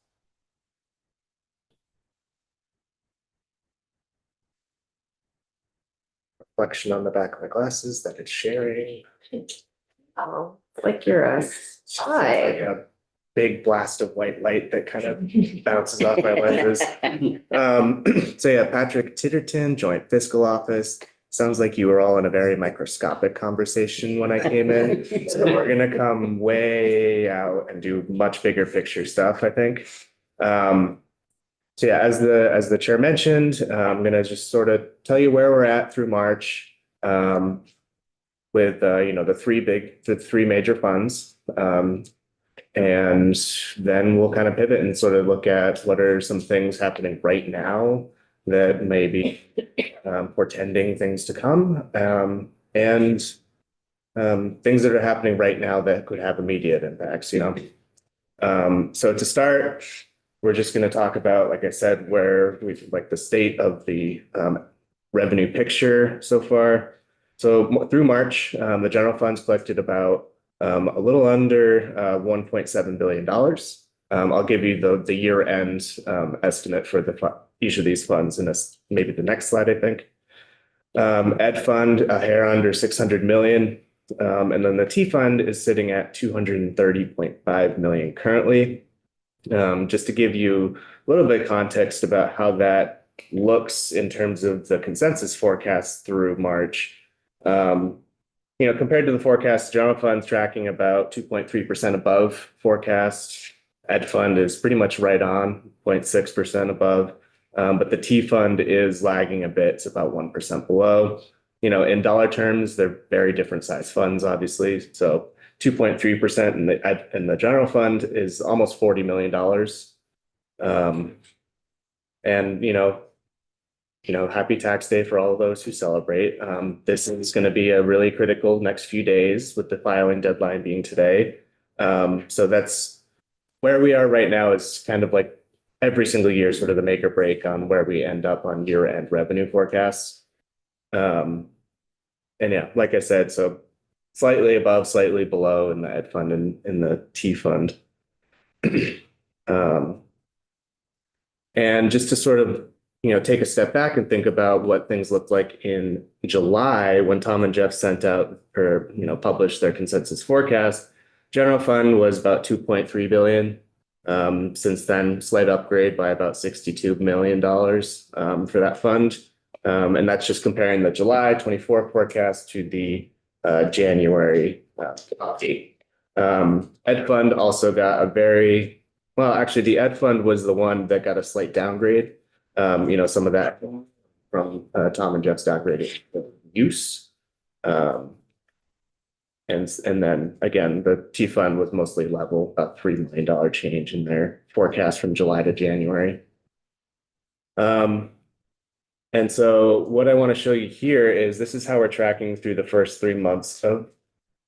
Reflection on the back of my glasses that it's sharing. Oh, like you're a Like spy. a big blast of white light that kind of bounces off my lenses. So yeah, Patrick Titterton, Joint Fiscal Office. Sounds like you were all in a very microscopic conversation when I came in. So we're gonna come way out and do much bigger picture stuff, I think. So yeah, as the chair mentioned, I'm gonna just sort of tell you where we're at through March. With the three major funds. And then we'll kind of pivot and sort of look at what are some things happening right now that may be portending things to come. And things that are happening right now that could have immediate impacts, you know? So to start, we're just going to talk about, like I said, where we've like the state of the revenue picture so far. So through March, the general funds collected about a little under $1.7 billion. I'll give you the year end estimate for each of these funds in this, maybe the next slide, I think. Ed fund, a hair under 600 million. And then the T fund is sitting at 230.5 million currently. Just to give you a little bit of context about how that looks in terms of the consensus forecast through March. You know, compared to the forecast, general fund's tracking about 2.3% above forecast. Ed fund is pretty much right on, 0.6% above. But the T fund is lagging a bit. It's about 1% below. You know, in dollar terms, they're very different size funds, obviously. So 2.3% in the general fund is almost $40 million. And, you know, happy tax day for all of those who celebrate. This is going to be a really critical next few days with the filing deadline being today. So that's where we are right now is kind of like every single year, sort of the make or break on where we end up on year-end revenue forecasts. And yeah, like I said, so slightly above, slightly below in the Ed fund and in the T fund. And just to sort of, you know, take a step back and think about what things looked like in July when Tom and Jeff sent out or, you know, published their consensus forecast. General fund was about 2.3 billion. Since then, slight upgrade by about $62 million for that fund. And that's just comparing the July 24 forecast to the January update. Ed fund also got a very, well, actually the Ed fund was the one that got a slight downgrade. You know, some of that from Tom and Jeff's downgrading use. And then again, the T fund was mostly level, about $3 million change in their forecast from July to January. And so what I want to show you here is this is how we're tracking through the first 3 months of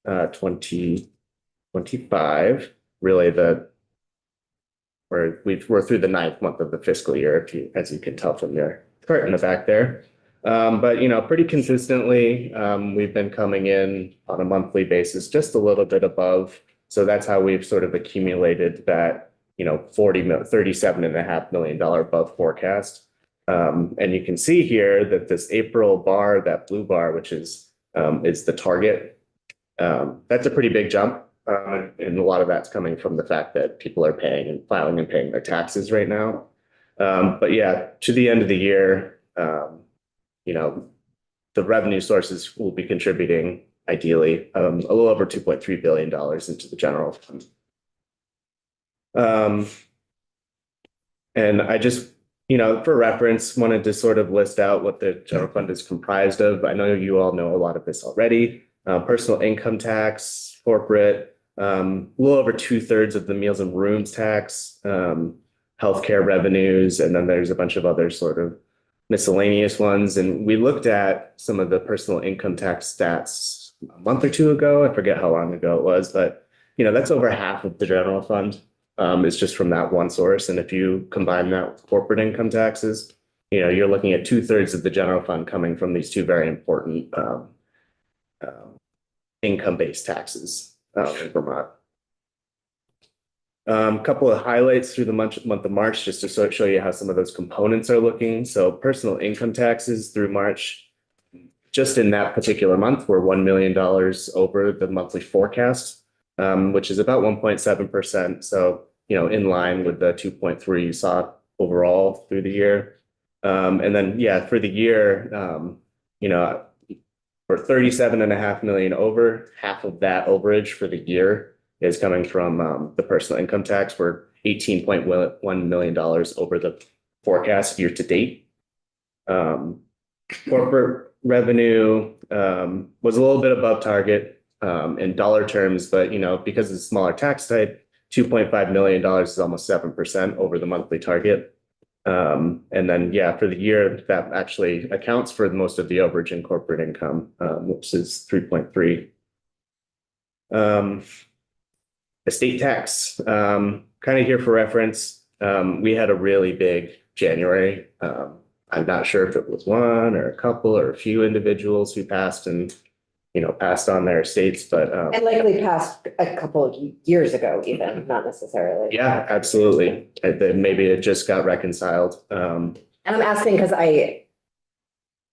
2025. Really, we're through the 9th month of the fiscal year, as you can tell from your chart in the back there. But, you know, pretty consistently, we've been coming in on a monthly basis, just a little bit above. So that's how we've sort of accumulated that, you know, $37.5 million above forecast. And you can see here that this April bar, that blue bar, which is the target, that's a pretty big jump. And a lot of that's coming from the fact that people are paying and filing and paying their taxes right now. But yeah, to the end of the year, you know, the revenue sources will be contributing ideally a little over $2.3 billion into the general fund. And I just, you know, for reference, wanted to sort of list out what the general fund is comprised of. I know you all know a lot of this already. Personal income tax, corporate, a little over 2/3 of the meals and rooms tax, healthcare revenues, and then there's a bunch of other sort of miscellaneous ones. And we looked at some of the personal income tax stats a month or two ago. I forget how long ago it was, but you know, that's over half of the general fund is just from that one source. And if you combine that with corporate income taxes, you know, you're looking at 2/3 of the general fund coming from these two very important income-based taxes in Vermont. Couple of highlights through the month of March, just to sort of show you how some of those components are looking. So personal income taxes through March, just in that particular month, were $1 million over the monthly forecast, which is about 1.7%. So, you know, in line with the 2.3 you saw overall through the year. And then, yeah, for the year, you know, for 37.5 million over, half of that overage for the year is coming from the personal income tax. We're $18.1 million over the forecast year to date. Corporate revenue was a little bit above target in dollar terms, but, you know, because it's a smaller tax type, $2.5 million is almost 7% over the monthly target. And then, yeah, for the year, that actually accounts for most of the overage in corporate income, which is 3.3 Estate tax, kind of here for reference. We had a really big January. I'm not sure if it was one or a couple or a few individuals who passed and, passed on their estates, but, And likely passed a couple of years ago even, not necessarily. yeah, absolutely. Maybe it just got reconciled. And I'm asking because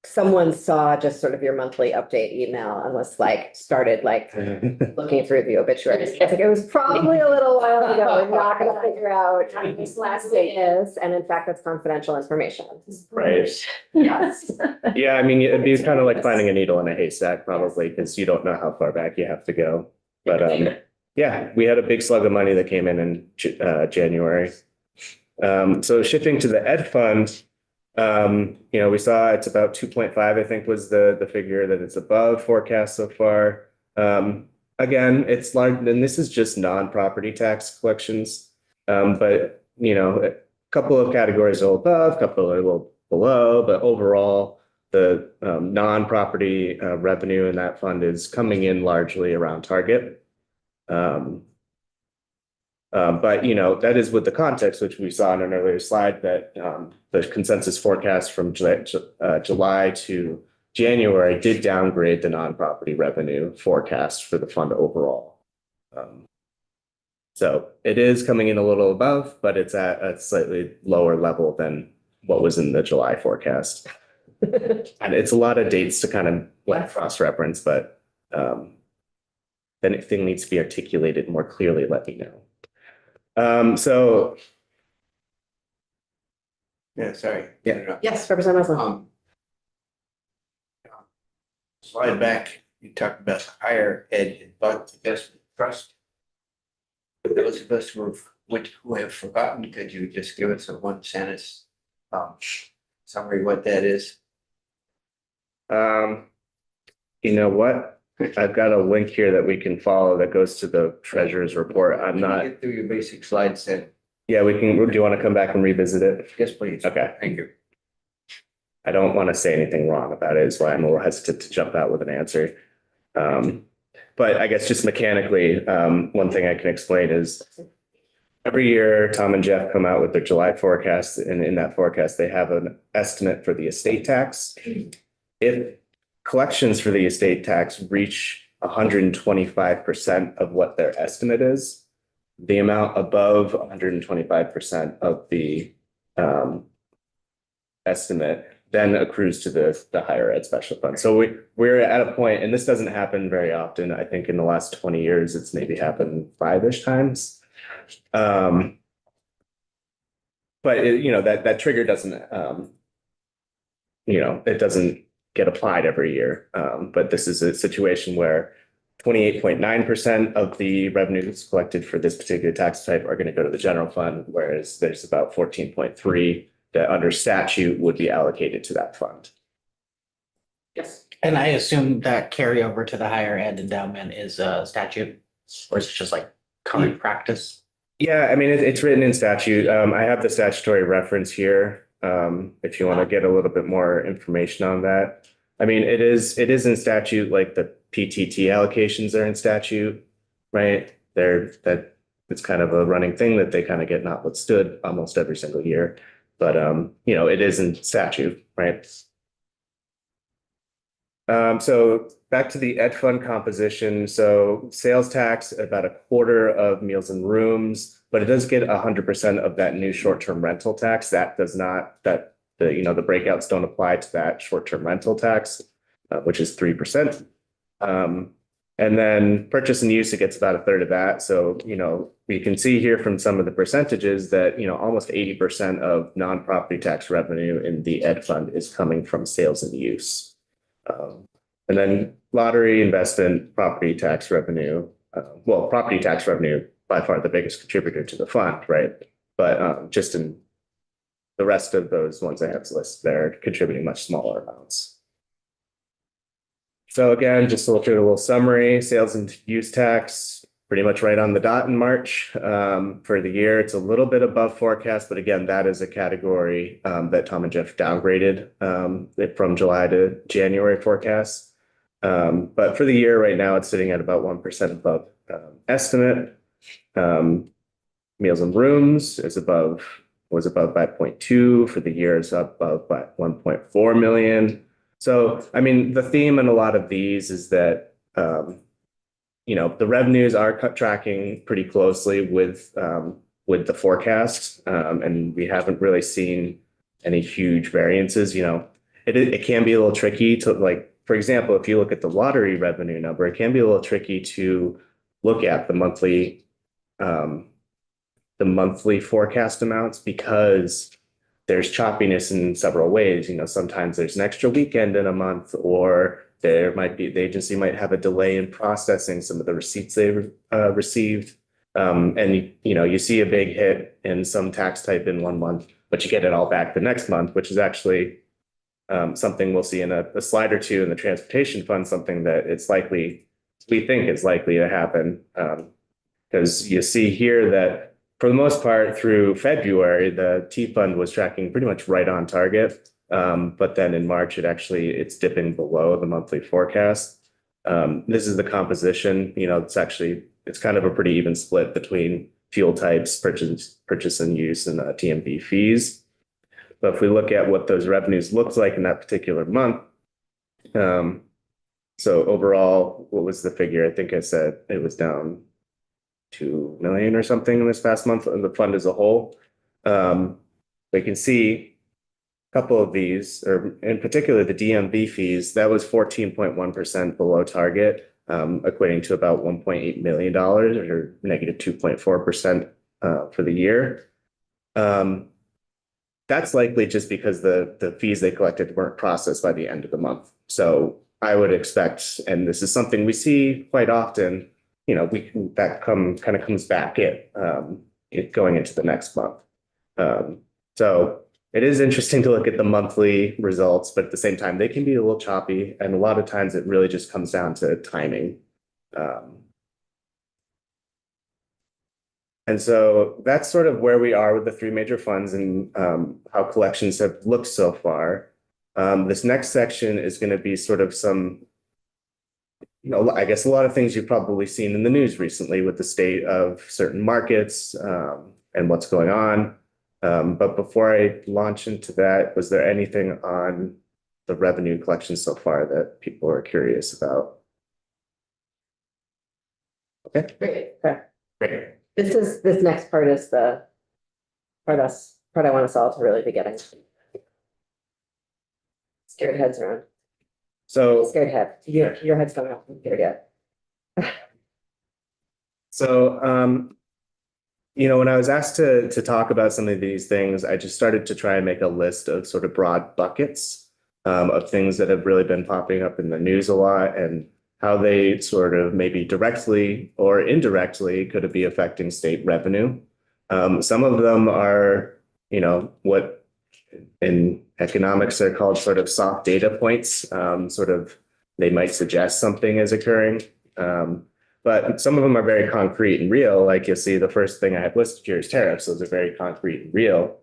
someone saw just sort of your monthly update email and was started looking through the obituaries. I think it was probably a little while ago. We're not gonna figure out when this last date is, and in fact, that's confidential information. Right. Yes. Yeah, I mean, it'd be kind of like finding a needle in a haystack probably, because you don't know how far back you have to go. But yeah, we had a big slug of money that came in January. So shifting to the ed fund, we saw it's about 2.5, I think was the figure that it's above forecast so far. Again, it's large, and this is just non-property tax collections. But a couple of categories are above, a couple are a little below, but overall, the non-property revenue in that fund is coming in largely around target. But that is with the context, which we saw in an earlier slide, that the consensus forecast from July to January did downgrade the non-property revenue forecast for the fund overall. So it is coming in a little above, but it's at a slightly lower level than what was in the July forecast. And it's a lot of dates to kind of cross-reference, but if anything needs to be articulated more clearly, let me know. Yeah, sorry. Yeah. Yes, Representative Muslim. Slide back, you talked about the higher ed budget investment trust. For those of us who have forgotten, could you just give us a one sentence summary what that is? You know what? I've got a link here that we can follow that goes to the treasurer's report. I'm not, Get through your basic slide set. yeah, we can, do you want to come back and revisit it? Yes, please. Okay. Thank you. I don't want to say anything wrong about it, is why I'm a little hesitant to jump out with an answer. But I guess just mechanically, one thing I can explain is every year, Tom and Jeff come out with their July forecast, and in that forecast, they have an estimate for the estate tax. If collections for the estate tax reach 125% of what their estimate is, the amount above 125% of the estimate then accrues to the higher ed special fund. So we're at a point, and this doesn't happen very often. I think in the last 20 years, it's maybe happened 5-ish times. But that trigger doesn't, it doesn't get applied every year. But this is a situation where 28.9% of the revenues collected for this particular tax type are going to go to the general fund, whereas there's about 14.3 that under statute would be allocated to that fund. Yes. And I assume that carryover to the higher ed endowment is a statute, or is it just like current practice? Yeah, I mean, it's written in statute. I have the statutory reference here. If you want to get a little bit more information on that. I mean, it is in statute, like the PTT allocations are in statute, right? It's kind of a running thing that they kind of get not withstood almost every single year. But, it is in statute, right? So back to the ed fund composition. So sales tax, about a quarter of meals and rooms, but it does get 100% of that new short-term rental tax. That does not, the breakouts don't apply to that short-term rental tax, which is 3%. And then purchase and use, it gets about a third of that. So, we can see here from some of the percentages that, almost 80% of non-property tax revenue in the ed fund is coming from sales and use. And then lottery, investment, property tax revenue, property tax revenue, by far the biggest contributor to the fund, right? But just in the rest of those ones I have listed, they're contributing much smaller amounts. So again, just to look at a little summary, sales and use tax, pretty much right on the dot in March. For the year, it's a little bit above forecast, but again, that is a category that Tom and Jeff downgraded from July to January forecast. But for the year right now, it's sitting at about 1% above estimate. Meals and rooms was above by 0.2 for the year. It's up above by 1.4 million. So, I mean, the theme in a lot of these is that, the revenues are tracking pretty closely with the forecast. And we haven't really seen any huge variances. It can be a little tricky to, like, for example, if you look at the lottery revenue number, it can be a little tricky to look at the monthly forecast amounts because there's choppiness in several ways. Sometimes there's an extra weekend in a month, or the agency might have a delay in processing some of the receipts they've received. And you see a big hit in some tax type in one month, but you get it all back the next month, which is actually something we'll see in a slide or two in the transportation fund, something that we think is likely to happen. Because you see here that for the most part through February, the T fund was tracking pretty much right on target. But then in March, it's dipping below the monthly forecast. This is the composition, it's kind of a pretty even split between fuel types, purchase and use, and TMV fees. But if we look at what those revenues looked like in that particular month, so overall, what was the figure? I think I said it was down 2 million or something in this past month in the fund as a whole. We can see a couple of these, or in particular the DMV fees, that was 14.1% below target, equating to about $1.8 million or negative 2.4% for the year. That's likely just because the fees they collected weren't processed by the end of the month. So I would expect, and this is something we see quite often, that kind of comes back going into the next month. So it is interesting to look at the monthly results, but at the same time, they can be a little choppy. And a lot of times it really just comes down to timing. And so that's sort of where we are with the three major funds and how collections have looked so far. This next section is going to be sort of some, I guess a lot of things you've probably seen in the news recently with the state of certain markets and what's going on. But before I launch into that, was there anything on the revenue collection so far that people are curious about? Okay. Great. Okay. Great. This next part is the part I want us all to really be getting. Scared heads around. So Scared head. Your head's going up. I'm scared yet. So, when I was asked to talk about some of these things, I just started to try and make a list of sort of broad buckets of things that have really been popping up in the news a lot and how they sort of maybe directly or indirectly could be affecting state revenue. Some of them are, what in economics are called sort of soft data points. They might suggest something is occurring. But some of them are very concrete and real. Like you'll see the first thing I have listed here is tariffs. Those are very concrete and real.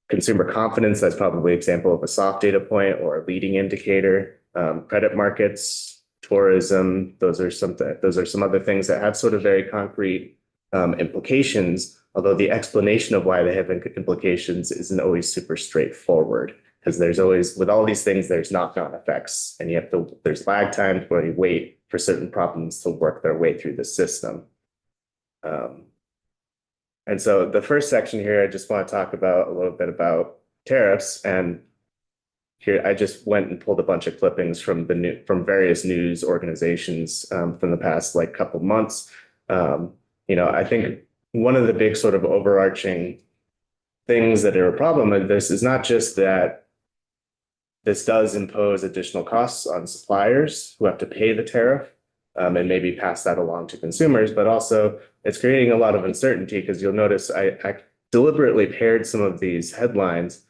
Consumer confidence, that's probably an example of a soft data point or a leading indicator. Credit markets, tourism, those are some other things that have sort of very concrete implications, although the explanation of why they have implications isn't always super straightforward. Because there's always, with all these things, there's knock-on effects, and there's lag times where you wait for certain problems to work their way through the system. And so the first section here, I just want to talk about a little bit about tariffs. And here, I just went and pulled a bunch of clippings from various news organizations from the past couple months. I think one of the big sort of overarching things that are a problem with this is not just that this does impose additional costs on suppliers who have to pay the tariff and maybe pass that along to consumers, but also it's creating a lot of uncertainty because you'll notice I deliberately paired some of these headlines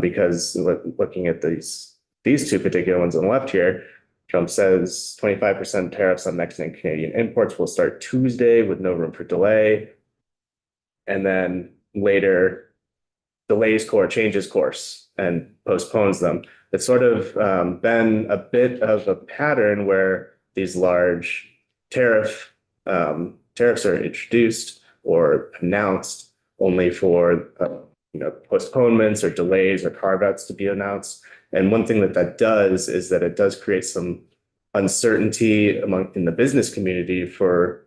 because looking at these two particular ones on the left here, Trump says 25% tariffs on Mexican and Canadian imports will start Tuesday with no room for delay. And then later, delays course, changes course and postpones them. It's sort of been a bit of a pattern where these large tariffs are introduced or announced only for postponements or delays or carve-outs to be announced. And one thing that does is that it does create some uncertainty in the business community for,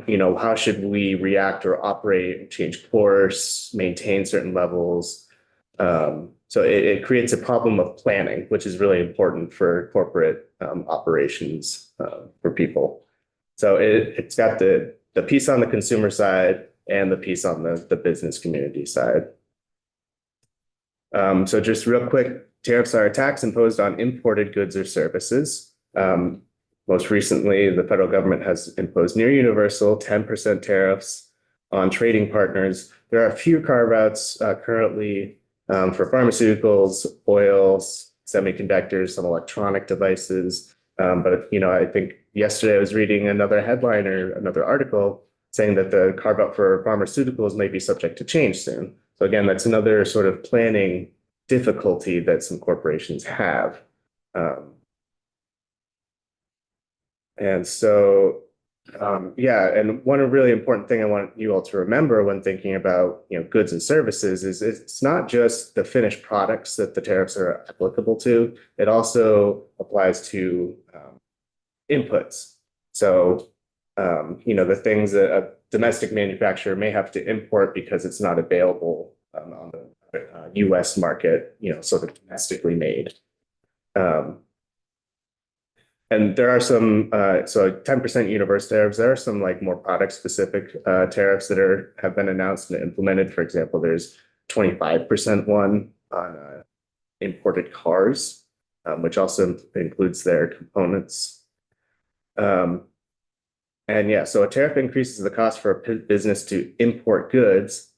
how should we react or operate, change course, maintain certain levels. So it creates a problem of planning, which is really important for corporate operations for people. So it's got the piece on the consumer side and the piece on the business community side. So just real quick, tariffs are a tax imposed on imported goods or services. Most recently, the federal government has imposed near universal 10% tariffs on trading partners. There are a few carve-outs currently for pharmaceuticals, oils, semiconductors, some electronic devices. But I think yesterday I was reading another headline or another article saying that the carve-out for pharmaceuticals may be subject to change soon. So again, that's another sort of planning difficulty that some corporations have. And one really important thing I want you all to remember when thinking about goods and services is it's not just the finished products that the tariffs are applicable to. It also applies to inputs. So the things that a domestic manufacturer may have to import because it's not available on the US market, sort of domestically made. And there are some, 10% universal tariffs. There are some more product specific tariffs that have been announced and implemented. For example, there's 25% one on imported cars, which also includes their components. So a tariff increases the cost for a business to import goods.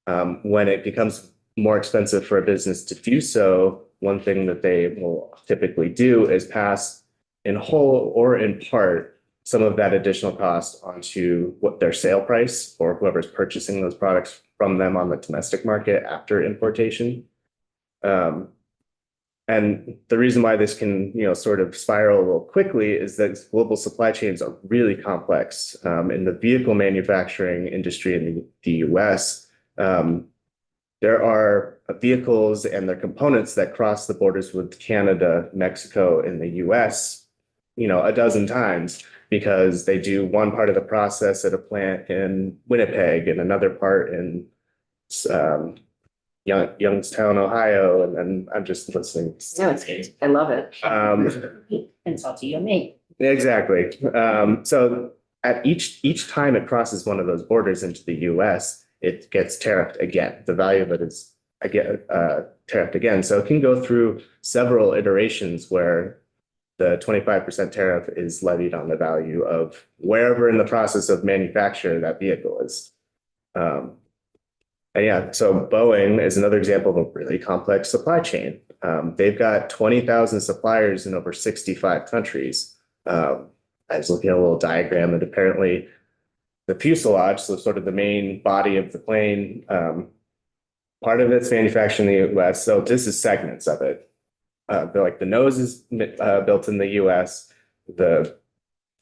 When it becomes more expensive for a business to do so, one thing that they will typically do is pass in whole or in part some of that additional cost onto what their sale price or whoever's purchasing those products from them on the domestic market after importation. And the reason why this can, sort of spiral a little quickly is that global supply chains are really complex. In the vehicle manufacturing industry in the US, there are vehicles and their components that cross the borders with Canada, Mexico, and the US, a dozen times because they do one part of the process at a plant in Winnipeg and another part in Youngstown, Ohio, and then I'm just listening. No, it's good. I love it. Insult to you and me. Exactly. So at each time it crosses one of those borders into the US, it gets tariffed again. The value of it is tariffed again. So it can go through several iterations where the 25% tariff is levied on the value of wherever in the process of manufacture that vehicle is. So Boeing is another example of a really complex supply chain. They've got 20,000 suppliers in over 65 countries. I was looking at a little diagram, and apparently the fuselage, so sort of the main body of the plane, part of it's manufactured in the US. So this is segments of it. The nose is built in the US, the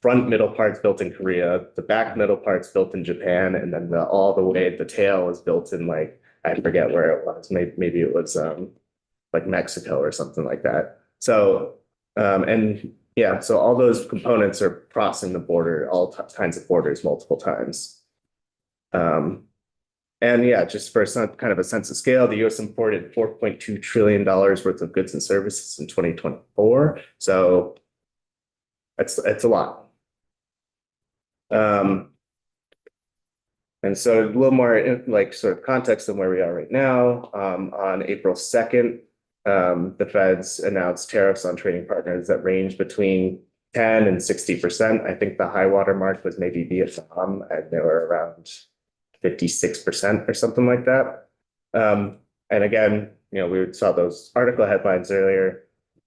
front middle part's built in Korea, the back middle part's built in Japan, and then all the way the tail is built in I forget where it was. Maybe it was Mexico or something like that. So so all those components are crossing the border, all kinds of borders multiple times. Just for some kind of a sense of scale, the US imported $4.2 trillion worth of goods and services in 2024. So it's a lot. And so a little more sort of context on where we are right now. On April 2nd, the feds announced tariffs on trading partners that range between 10 and 60%. I think the high water mark was maybe Vietnam, and they were around 56% or something like that. And again, we saw those article headlines earlier.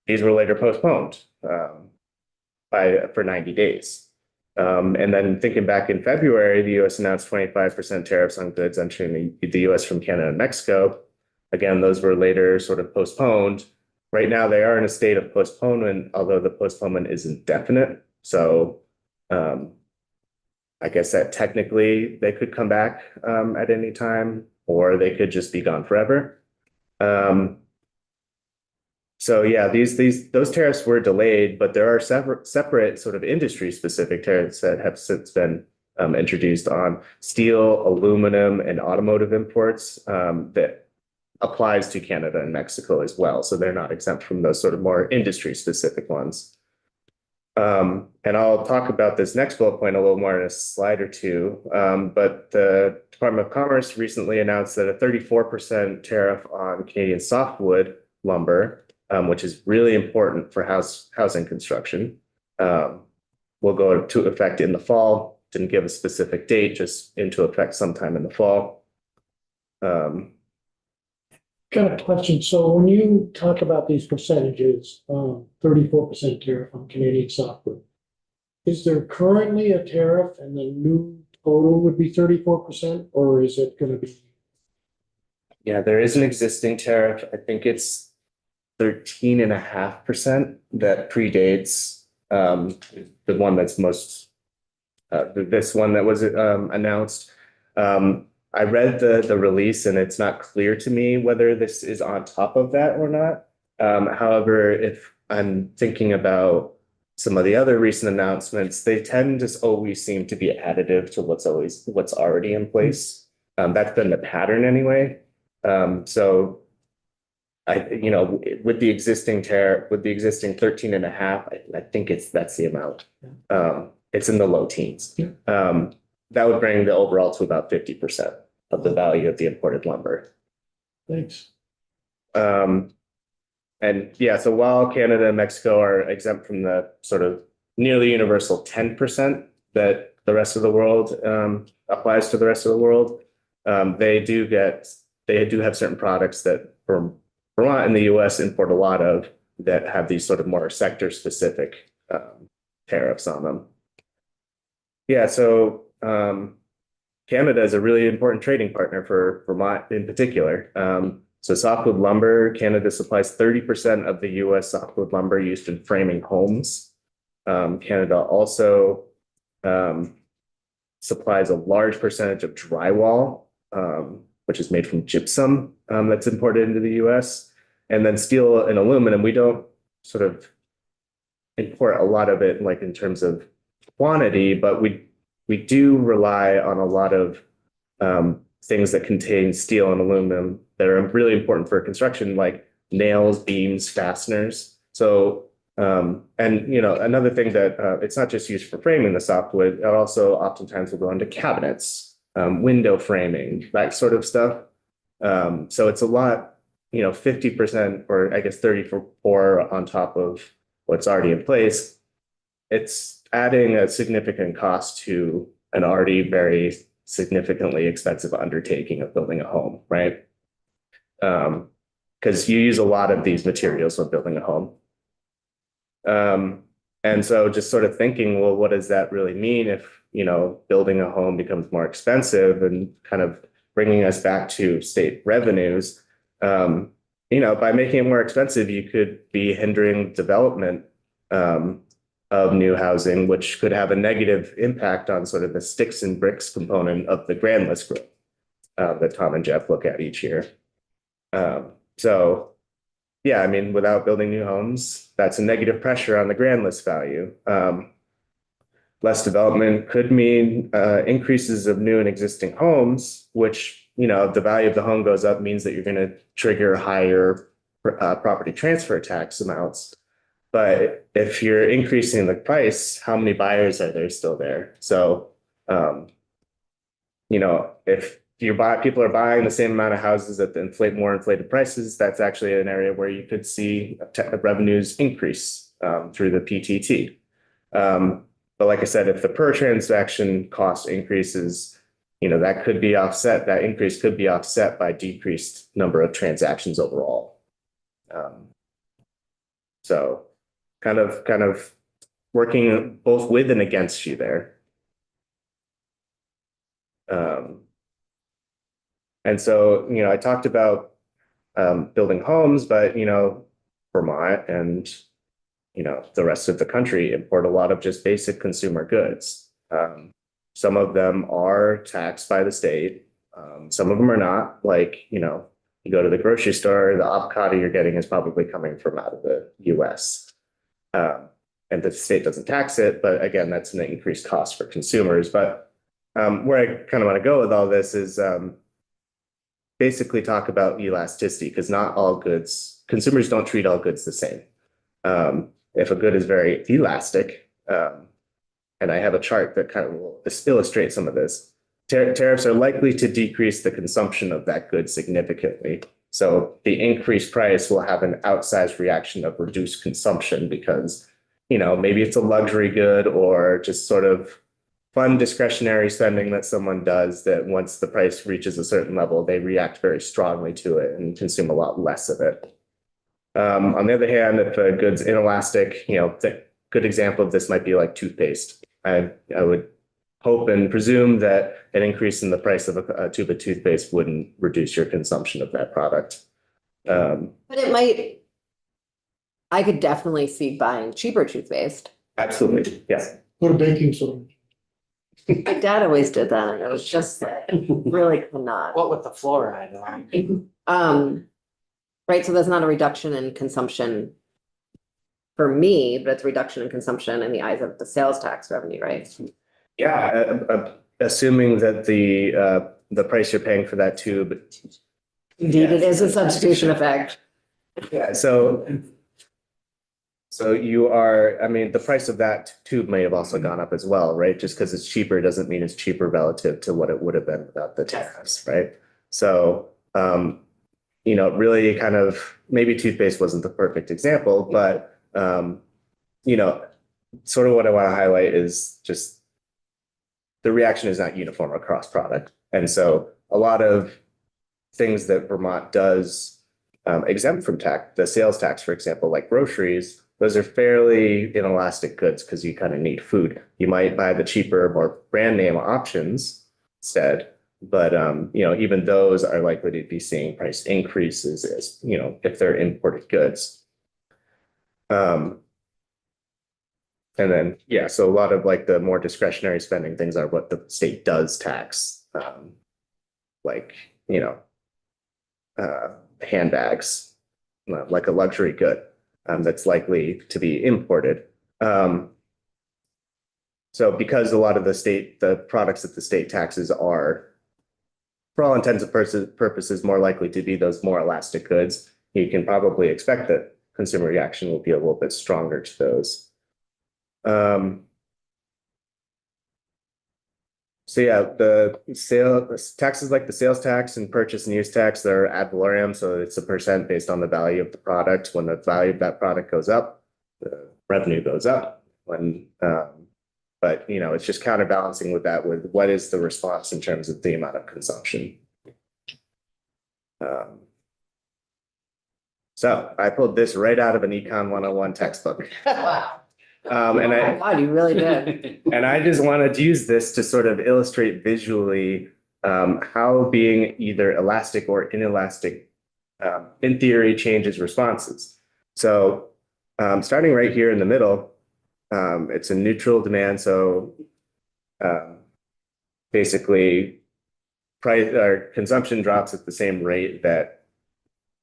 These were later postponed for 90 days. And then thinking back in February, the US announced 25% tariffs on goods entering the US from Canada and Mexico. Again, those were later sort of postponed. Right now, they are in a state of postponement, although the postponement is indefinite. So I guess that technically they could come back at any time, or they could just be gone forever. So yeah, those tariffs were delayed, but there are separate sort of industry specific tariffs that have since been introduced on steel, aluminum, and automotive imports that applies to Canada and Mexico as well. So they're not exempt from those sort of more industry specific ones. And I'll talk about this next bullet point a little more in a slide or two. But the Department of Commerce recently announced that a 34% tariff on Canadian softwood lumber, which is really important for housing construction, will go into effect in the fall. Didn't give a specific date, just into effect sometime in the fall. Got a question. So when you talk about these percentages, 34% tariff on Canadian softwood, is there currently a tariff and the new total would be 34%, or is it going to be? Yeah, there is an existing tariff. I think it's 13.5% that predates the one that's most this one that was announced. I read the release and it's not clear to me whether this is on top of that or not. However, if I'm thinking about some of the other recent announcements, they tend to always seem to be additive to what's already in place. That's been the pattern anyway. So with the existing tariff, with the existing 13.5, I think that's the amount. It's in the low teens. That would bring the overall to about 50% of the value of the imported lumber. Thanks. And yeah, so while Canada and Mexico are exempt from the sort of nearly universal 10% that the rest of the world applies to the rest of the world, they do have certain products that from Vermont and the US import a lot of that have these sort of more sector specific tariffs on them. Yeah, so Canada is a really important trading partner for Vermont in particular. So softwood lumber, Canada supplies 30% of the US softwood lumber used in framing homes. Canada also supplies a large percentage of drywall, which is made from gypsum that's imported into the US. And then steel and aluminum, we don't sort of import a lot of it like in terms of quantity, but we do rely on a lot of things that contain steel and aluminum that are really important for construction, like nails, beams, fasteners. So, and another thing that it's not just used for framing the softwood, it also oftentimes will go into cabinets, window framing, that sort of stuff. So it's a lot, 50% or I guess 34 on top of what's already in place. It's adding a significant cost to an already very significantly expensive undertaking of building a home, right? Because you use a lot of these materials when building a home. And so just sort of thinking, well, what does that really mean if, building a home becomes more expensive and kind of bringing us back to state revenues? By making it more expensive, you could be hindering development of new housing, which could have a negative impact on sort of the sticks and bricks component of the grand list growth that Tom and Jeff look at each year. So yeah, I mean, without building new homes, that's a negative pressure on the grand list value. Less development could mean increases of new and existing homes, which, the value of the home goes up means that you're going to trigger higher property transfer tax amounts. But if you're increasing the price, how many buyers are there still there? So, if people are buying the same amount of houses at the more inflated prices, that's actually an area where you could see revenues increase through the PTT. But like I said, if the per transaction cost increases, that increase could be offset by decreased number of transactions overall. So kind of working both with and against you there. And so, I talked about building homes, but, Vermont and, the rest of the country import a lot of just basic consumer goods. Some of them are taxed by the state. Some of them are not, like, you go to the grocery store, the avocado you're getting is probably coming from out of the US. And the state doesn't tax it, but again, that's an increased cost for consumers. But where I kind of want to go with all this is basically talk about elasticity, because not all goods, consumers don't treat all goods the same. If a good is very elastic, and I have a chart that kind of will illustrate some of this, tariffs are likely to decrease the consumption of that good significantly. So the increased price will have an outsized reaction of reduced consumption because, maybe it's a luxury good or just sort of fun discretionary spending that someone does that once the price reaches a certain level, they react very strongly to it and consume a lot less of it. On the other hand, if a good's inelastic, the good example of this might be like toothpaste. I would hope and presume that an increase in the price of a tube of toothpaste wouldn't reduce your consumption of that product. But it might, I could definitely see buying cheaper toothpaste. Absolutely, yes. Go to baking soda. My dad always did that, and it was just really could not. What with the fluoride? Right, so that's not a reduction in consumption for me, but it's a reduction in consumption in the eyes of the sales tax revenue, right? Yeah, assuming that the price you're paying for that tube. Indeed, it is a substitution effect. Yeah, so you are, the price of that tube may have also gone up as well, right? Just because it's cheaper doesn't mean it's cheaper relative to what it would have been without the tariffs, right? So, really kind of, maybe toothpaste wasn't the perfect example, but, sort of what I want to highlight is just the reaction is not uniform across product. And so a lot of things that Vermont does exempt from tax, the sales tax, for example, like groceries, those are fairly inelastic goods because you kind of need food. You might buy the cheaper, more brand name options instead, but even those are likely to be seeing price increases as if they're imported goods. And then, so a lot of like the more discretionary spending things are what the state does tax, like handbags, like a luxury good. That's likely to be imported. So because a lot of the products that the state taxes are, for all intents and purposes, more likely to be those more elastic goods, you can probably expect that consumer reaction will be a little bit stronger to those. So the taxes like the sales tax and purchase and use tax, they're ad valorem, so it's a percent based on the value of the product. When the value of that product goes up, the revenue goes up. But it's just counterbalancing with that with what is the response in terms of the amount of consumption. So I pulled this right out of an Econ 101 textbook. Wow. And God, you really did. And I just wanted to use this to sort of illustrate visually how being either elastic or inelastic, in theory, changes responses. So starting right here in the middle, it's a neutral demand. So basically, price or consumption drops at the same rate that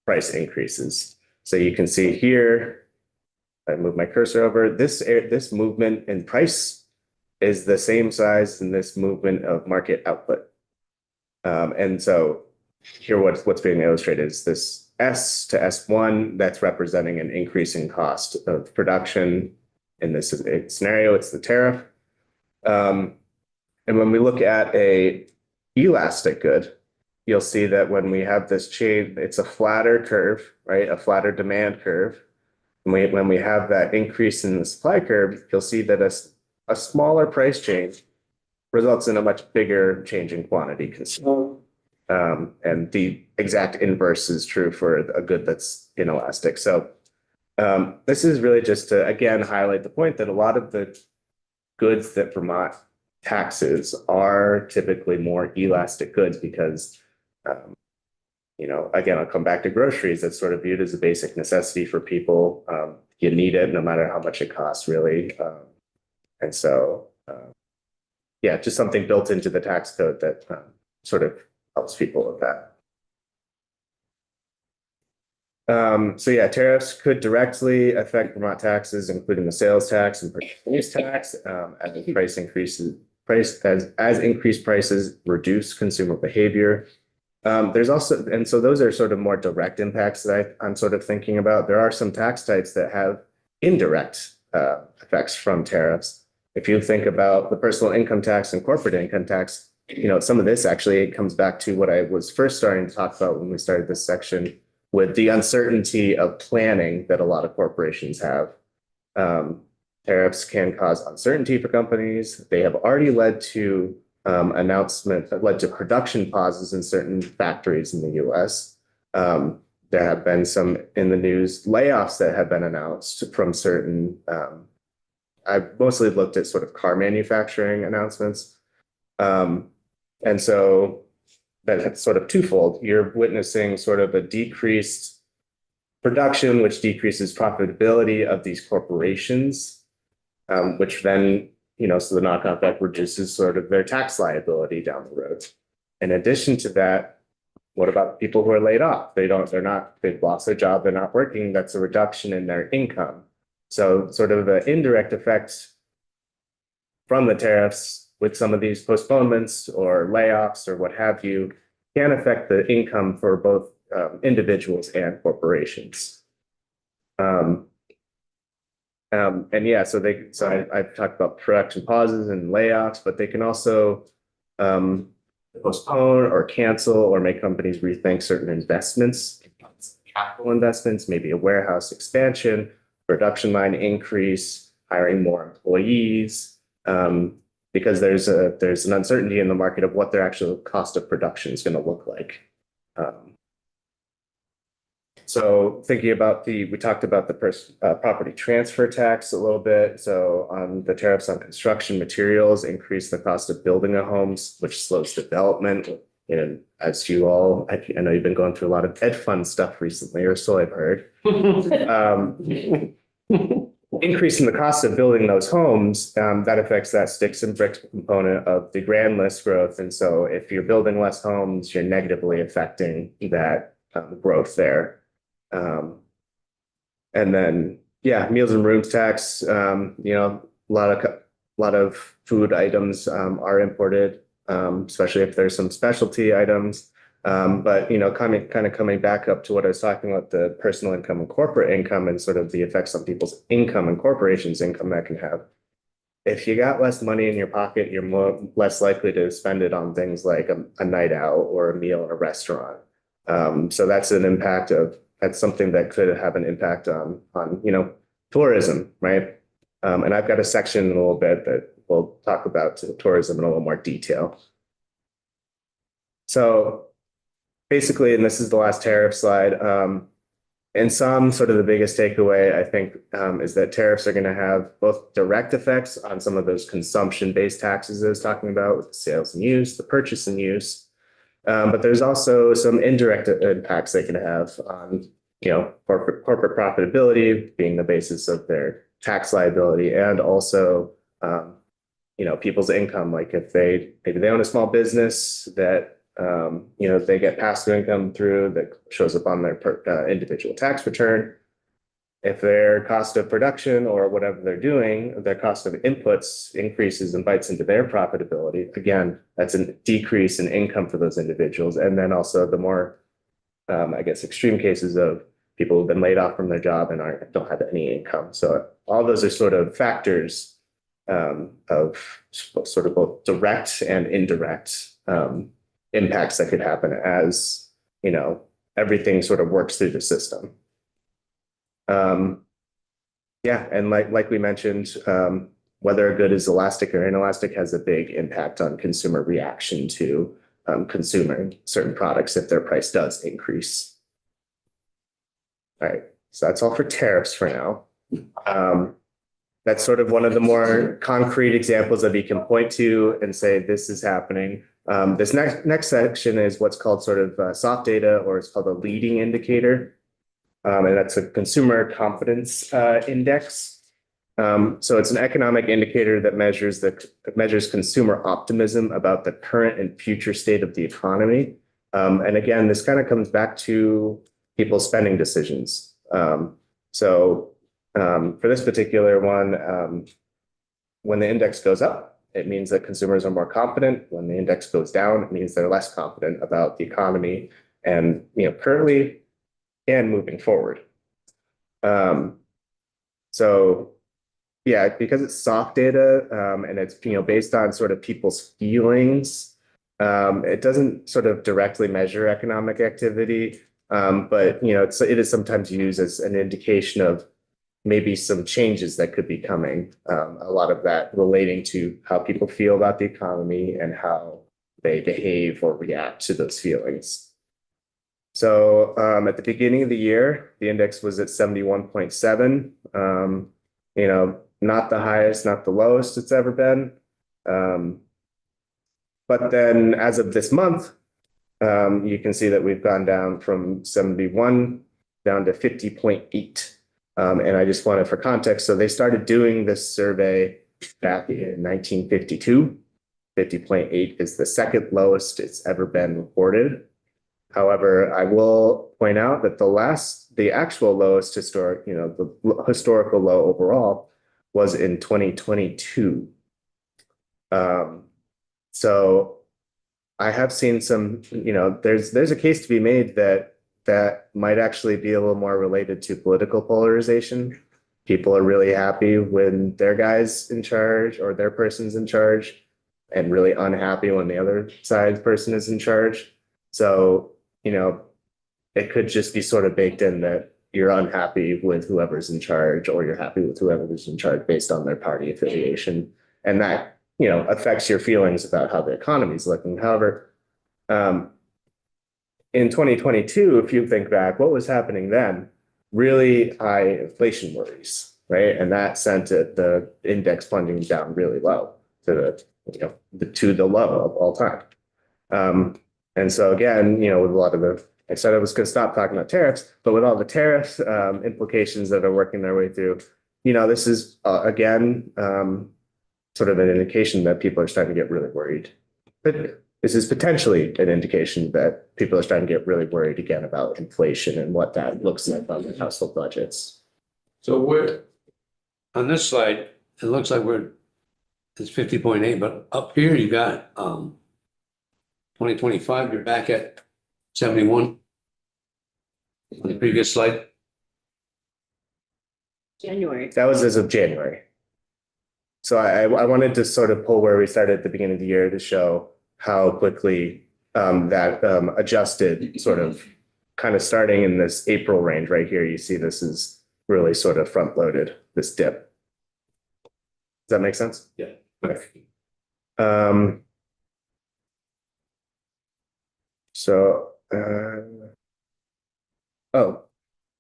price increases. So you can see here, I move my cursor over, this movement in price is the same size in this movement of market output. And so here what's being illustrated is this S to S1, that's representing an increase in cost of production. In this scenario, it's the tariff. And when we look at a elastic good, you'll see that when we have this chain, it's a flatter curve, right? A flatter demand curve. And when we have that increase in the supply curve, you'll see that a smaller price change results in a much bigger change in quantity consumed. And the exact inverse is true for a good that's inelastic. So This is really just to, again, highlight the point that a lot of the goods that Vermont taxes are typically more elastic goods because, again, I'll come back to groceries. That's sort of viewed as a basic necessity for people. You need it no matter how much it costs, really. And so, yeah, just something built into the tax code that sort of helps people with that. So yeah, tariffs could directly affect Vermont taxes, including the sales tax and purchase use tax, as increased prices reduce consumer behavior. There's also, and so those are sort of more direct impacts that I'm sort of thinking about. There are some tax types that have indirect effects from tariffs. If you think about the personal income tax and corporate income tax, some of this actually comes back to what I was first starting to talk about when we started this section, with the uncertainty of planning that a lot of corporations have. Tariffs can cause uncertainty for companies. They have already led to production pauses in certain factories in the US. There have been some in the news layoffs that have been announced from certain, I've mostly looked at sort of car manufacturing announcements. And so that's sort of twofold. You're witnessing sort of a decreased production, which decreases profitability of these corporations, which then, so the knock-on effect reduces sort of their tax liability down the road. In addition to that, what about people who are laid off? They've lost their job, they're not working. That's a reduction in their income. So sort of the indirect effects from the tariffs with some of these postponements or layoffs or what have you can affect the income for both individuals and corporations. And yeah, so I've talked about production pauses and layoffs, but they can also postpone or cancel or make companies rethink certain investments, capital investments, maybe a warehouse expansion, production line increase, hiring more employees, because there's an uncertainty in the market of what their actual cost of production is going to look like. So thinking about we talked about the property transfer tax a little bit. So on the tariffs on construction materials increase the cost of building a home, which slows development. And as you all, I know you've been going through a lot of ed fund stuff recently, or so I've heard. Increasing the cost of building those homes, that affects that sticks and bricks component of the grand list growth. And so if you're building less homes, you're negatively affecting that growth there. And then, yeah, meals and rooms tax, a lot of food items are imported, especially if there's some specialty items. But coming back up to what I was talking about, the personal income and corporate income and sort of the effects on people's income and corporations' income that can have. If you got less money in your pocket, you're less likely to spend it on things like a night out or a meal in a restaurant. So that's something that could have an impact on tourism, right? And I've got a section in a little bit that we'll talk about tourism in a little more detail. So basically, and this is the last tariff slide, in sum, sort of the biggest takeaway, I think, is that tariffs are going to have both direct effects on some of those consumption-based taxes I was talking about with the sales and use, the purchase and use. But there's also some indirect impacts they can have on, corporate profitability being the basis of their tax liability, and also, people's income. Like if maybe they own a small business that they get passive income through that shows up on their individual tax return. If their cost of production or whatever they're doing, their cost of inputs increases and bites into their profitability, again, that's a decrease in income for those individuals. And then also the more, extreme cases of people who've been laid off from their job and don't have any income. So all those are sort of factors of sort of both direct and indirect impacts that could happen as, everything sort of works through the system. And like we mentioned, whether a good is elastic or inelastic has a big impact on consumer reaction to consuming certain products if their price does increase. All right, So that's all for tariffs for now. That's sort of one of the more concrete examples that we can point to and say, this is happening. This next section is what's called sort of soft data, or it's called a leading indicator. And that's a consumer confidence index. So it's an economic indicator that measures consumer optimism about the current and future state of the economy. And again, this kind of comes back to people's spending decisions. For this particular one, when the index goes up, it means that consumers are more confident. When the index goes down, it means they're less confident about the economy and, currently and moving forward. Yeah, because it's soft data, and it's, based on sort of people's feelings, it doesn't sort of directly measure economic activity. But, it is sometimes used as an indication of maybe some changes that could be coming. A lot of that relating to how people feel about the economy and how they behave or react to those feelings. So at the beginning of the year, the index was at 71.7. Not the highest, not the lowest it's ever been. But then as of this month, you can see that we've gone down from 71 down to 50.8. And I just wanted for context, so they started doing this survey back in 1952. 50.8 is the second lowest it's ever been reported. However, I will point out that the actual lowest the historical low overall was in 2022. So I have seen some, there's a case to be made that might actually be a little more related to political polarization. People are really happy when their guy's in charge or their person's in charge, and really unhappy when the other side person is in charge. So, it could just be sort of baked in that you're unhappy with whoever's in charge, or you're happy with whoever's in charge based on their party affiliation. And that, affects your feelings about how the economy is looking. However, in 2022, if you think back, what was happening then? Really high inflation worries, right? And that sent the index plunging down really low to the low of all time. And so again, with a lot of I said I was going to stop talking about tariffs, but with all the tariff implications that are working their way through, this is again sort of an indication that people are starting to get really worried. But this is potentially an indication that people are starting to get really worried again about inflation and what that looks like on their household budgets. So we're, on this slide, it looks like it's 50.8, but up here you got 2025, you're back at 71. On the previous slide. January. That was as of January. So I wanted to sort of pull where we started at the beginning of the year to show how quickly that adjusted, sort of kind of starting in this April range right here. You see this is really sort of front loaded, this dip. Does that make sense? Yeah. Okay. I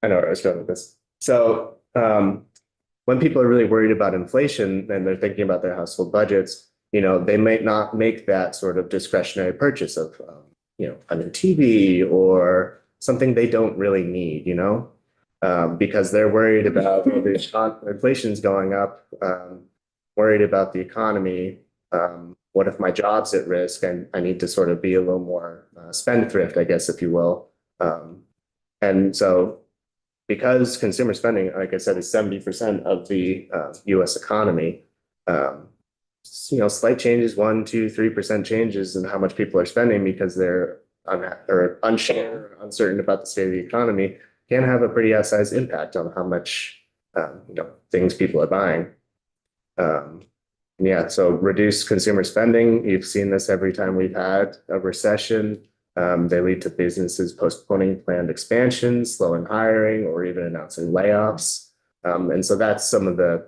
know where I was going with this. So when people are really worried about inflation and they're thinking about their household budgets, they might not make that sort of discretionary purchase of, a new TV or something they don't really need, because they're worried about inflation's going up, worried about the economy. What if my job's at risk and I need to sort of be a little more spendthrift, I guess, if you will. And so because consumer spending, like I said, is 70% of the US economy, slight changes, 1%, 2%, 3% changes in how much people are spending because they're unsure, uncertain about the state of the economy can have a pretty outsized impact on how much things people are buying. So reduced consumer spending, you've seen this every time we've had a recession. They lead to businesses postponing planned expansions, slowing hiring, or even announcing layoffs. And so that's some of the,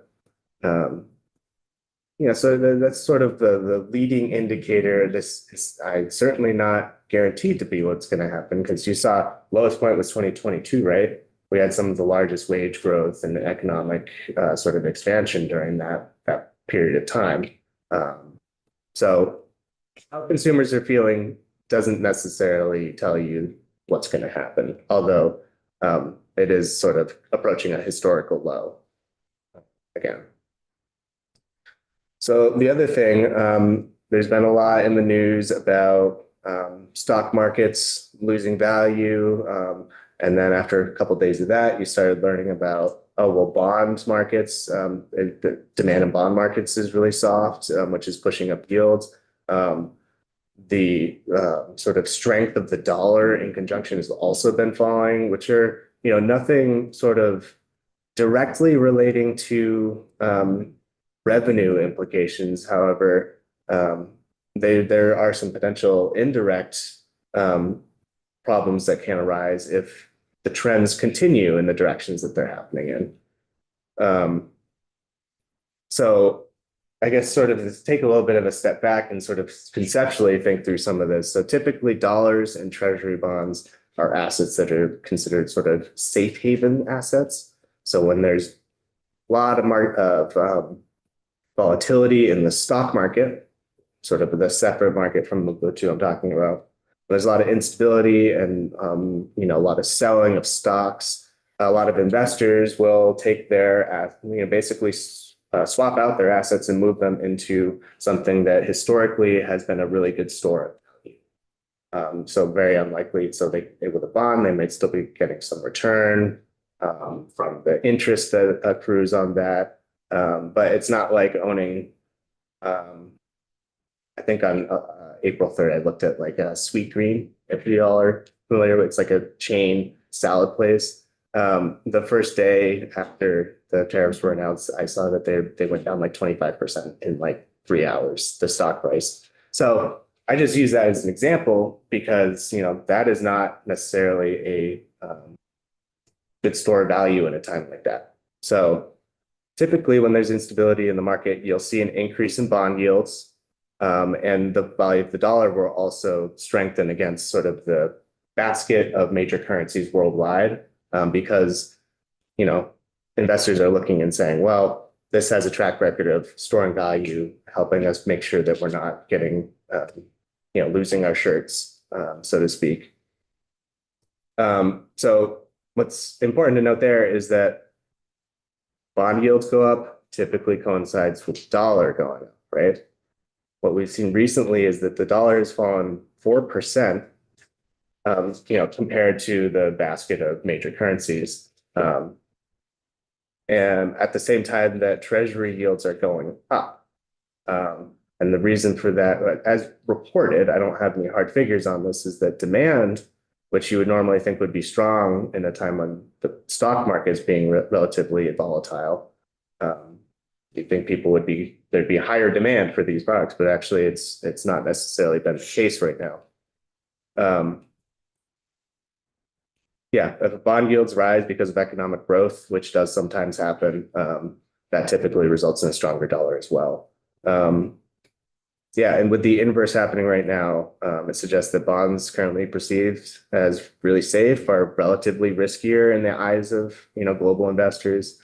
that's sort of the leading indicator. This is certainly not guaranteed to be what's going to happen, because you saw lowest point was 2022, right? we had some of the largest wage growth and economic sort of expansion during that period of time. So how consumers are feeling doesn't necessarily tell you what's going to happen, although it is sort of approaching a historical low again. So the other thing, there's been a lot in the news about stock markets losing value. And then after a couple of days of that, you started learning about, oh, well, bond markets, the demand in bond markets is really soft, which is pushing up yields. The sort of strength of the dollar in conjunction has also been falling, which are, nothing sort of directly relating to revenue implications. However, there are some potential indirect problems that can arise if the trends continue in the directions that they're happening in. So I guess sort of to take a little bit of a step back and sort of conceptually think through some of this. So typically dollars and treasury bonds are assets that are considered sort of safe haven assets. So when there's a lot of volatility in the stock market, sort of the separate market from the two I'm talking about, there's a lot of instability and a lot of selling of stocks. A lot of investors will take their basically swap out their assets and move them into something that historically has been a really good store. So very unlikely. So they with a bond, they might still be getting some return from the interest that accrues on that. But it's not like owning, I think on April 3rd, I looked at like a Sweet Green, if you all are familiar with, it's like a chain salad place. The first day after the tariffs were announced, I saw that they went down like 25% in like 3 hours, the stock price. So I just use that as an example because, that is not necessarily a good store of value in a time like that. So typically when there's instability in the market, you'll see an increase in bond yields. And the value of the dollar will also strengthen against sort of the basket of major currencies worldwide, because, investors are looking and saying, well, this has a track record of storing value, helping us make sure that we're not getting, losing our shirts, so to speak. So what's important to note there is that bond yields go up typically coincides with dollar going up, right? What we've seen recently is that the dollar has fallen 4%, compared to the basket of major currencies. And at the same time that treasury yields are going up. And the reason for that, as reported, I don't have any hard figures on this, is that demand, which you would normally think would be strong in a time when the stock market is being relatively volatile. You think there'd be higher demand for these products, but actually it's not necessarily been the case right now. If bond yields rise because of economic growth, which does sometimes happen, that typically results in a stronger dollar as well. And with the inverse happening right now, it suggests that bonds currently perceived as really safe are relatively riskier in the eyes of global investors.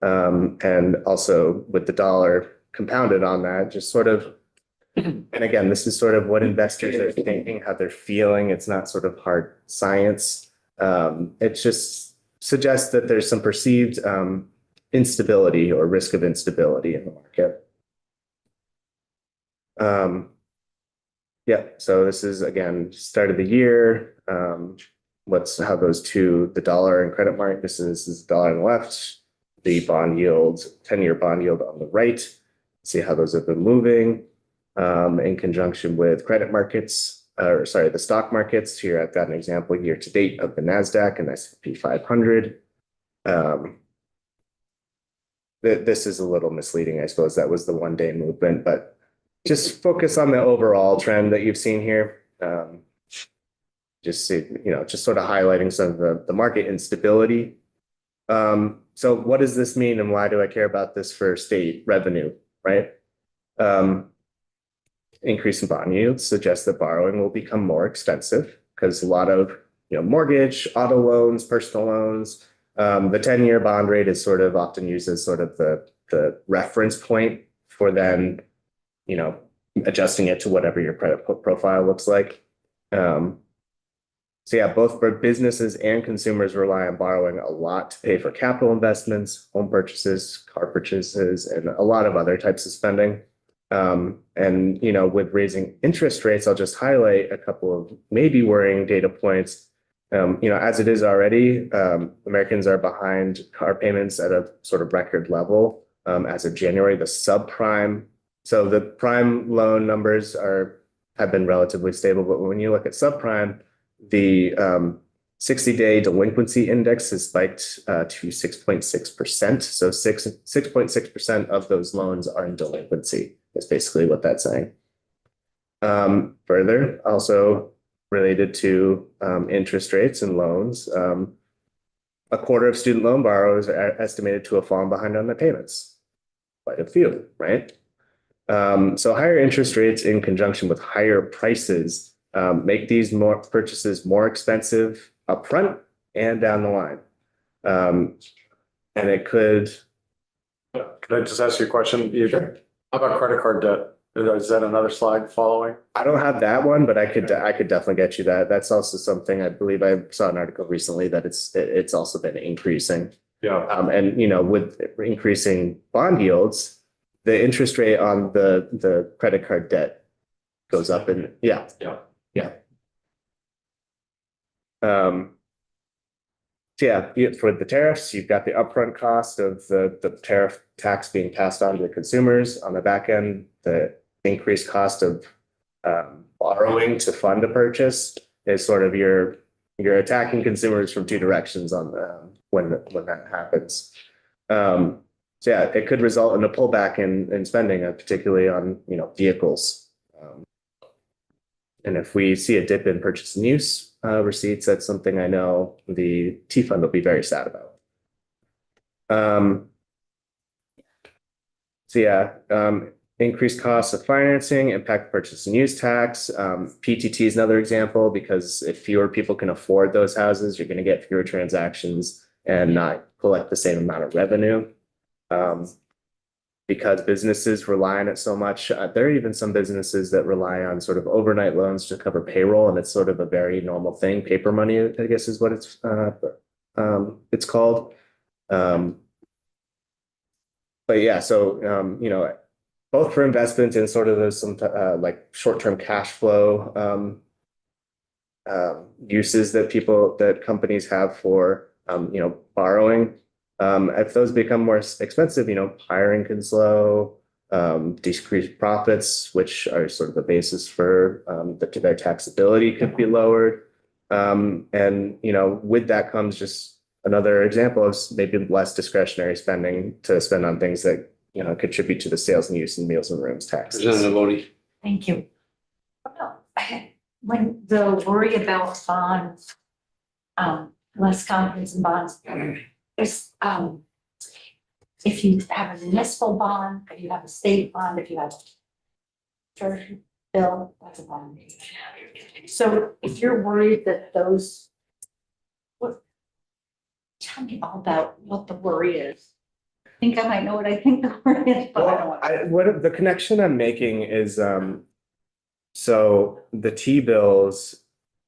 And also with the dollar compounded on that, just sort of, and again, this is sort of what investors are thinking, how they're feeling. It's not sort of hard science. It just suggests that there's some perceived instability or risk of instability in the market. So this is, again, start of the year. How those two, the dollar and credit market, this is the dollar on the left, the bond yield, 10-year bond yield on the right. See how those have been moving in conjunction with credit markets, the stock markets. Here I've got an example year to date of the NASDAQ and S&P 500. This is a little misleading. I suppose that was the one-day movement, but just focus on the overall trend that you've seen here. Just sort of highlighting some of the market instability. So what does this mean and why do I care about this for state revenue, right? Increase in bond yields suggests that borrowing will become more expensive because a lot of mortgage, auto loans, personal loans, The 10-year bond rate is sort of often used as sort of the reference point for then, you know, adjusting it to whatever your credit profile looks like. So yeah, both for businesses and consumers rely on borrowing a lot to pay for capital investments, home purchases, car purchases, and a lot of other types of spending. And, you know, with raising interest rates, I'll just highlight a couple of maybe worrying data points. You know, as it is already, Americans are behind car payments at a sort of record level as of January. The subprime, so the prime loan numbers have been relatively stable, but when you look at subprime, the 60-day delinquency index has spiked to 6.6%. So 6.6% of those loans are in delinquency. That's basically what that's saying. Further, also related to interest rates and loans, a quarter of student loan borrowers are estimated to have fallen behind on their payments. Quite a few, right? So higher interest rates in conjunction with higher prices make these purchases more expensive upfront and down the line. And it could. Could I just ask you a question? How about credit card debt? Is that another slide following? I don't have that one, but I could definitely get you that. That's also something I believe I saw an article recently that it's also been increasing. Yeah. And you know, with increasing bond yields, the interest rate on the credit card debt goes up, and yeah. So yeah, for the tariffs, you've got the upfront cost of the tariff tax being passed on to the consumers. On the back end, the increased cost of borrowing to fund a purchase is sort of you're attacking consumers from two directions on when that happens. So yeah, it could result in a pullback in spending, particularly on, you know, vehicles. And if we see a dip in purchase and use receipts, that's something I know the T fund will be very sad about. So yeah, increased costs of financing, impact purchase and use tax. PTT is another example, because if fewer people can afford those houses, you're going to get fewer transactions and not collect the same amount of revenue. Because businesses rely on it so much. There are even some businesses that rely on sort of overnight loans to cover payroll, and it's sort of a very normal thing. Paper money, I guess, is what it's called. But yeah, so you know, both for investment and sort of there's some like short-term cash flow uses that companies have for you know, borrowing. If those become more expensive, you know, hiring can slow, decreased profits, which are sort of the basis for their taxability, could be lowered. And, you know, with that comes just another example of maybe less discretionary spending to spend on things that, you know, contribute to the sales and use and meals and rooms taxes. Representative Bodie. Thank you. When the worry about bonds, less confidence in bonds, is, if you have a municipal bond, if you have a state bond, if you have a treasury bill, that's a bond. So if you're worried that those, tell me all about what the worry is. I think I might know what I think the worry is, but I don't want. What the connection I'm making is, so the T-bills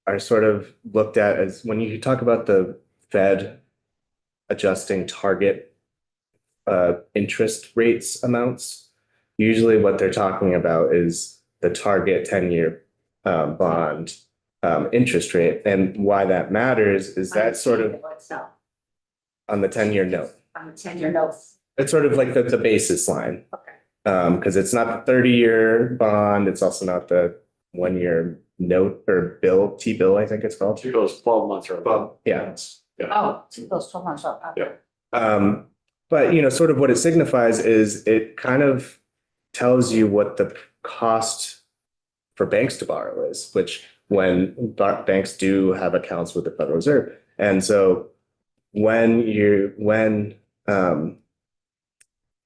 are sort of looked at as, when you talk about the Fed adjusting target interest rates amounts, usually what they're talking about is the target 10-year bond interest rate. And why that matters is that sort of on the 10-year note. On the 10-year notes. It's sort of like the basis line. Okay. Because it's not the 30-year bond. It's also not the 1-year note or bill, T-bill, I think it's called. T-bill's 12 months or above. Yeah. Oh, those 12 months up. Yeah. But, you know, sort of what it signifies is it kind of tells you what the cost for banks to borrow is, which when banks do have accounts with the Federal Reserve. And so when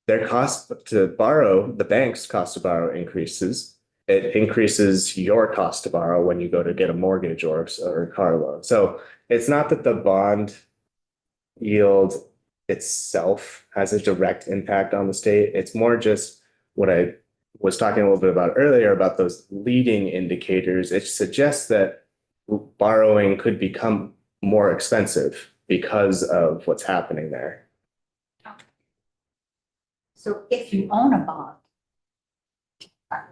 their cost to borrow, the bank's cost to borrow increases, it increases your cost to borrow when you go to get a mortgage or a car loan. So it's not that the bond yield itself has a direct impact on the state. It's more just what I was talking a little bit about earlier about those leading indicators. It suggests that borrowing could become more expensive because of what's happening there. So if you own a bond,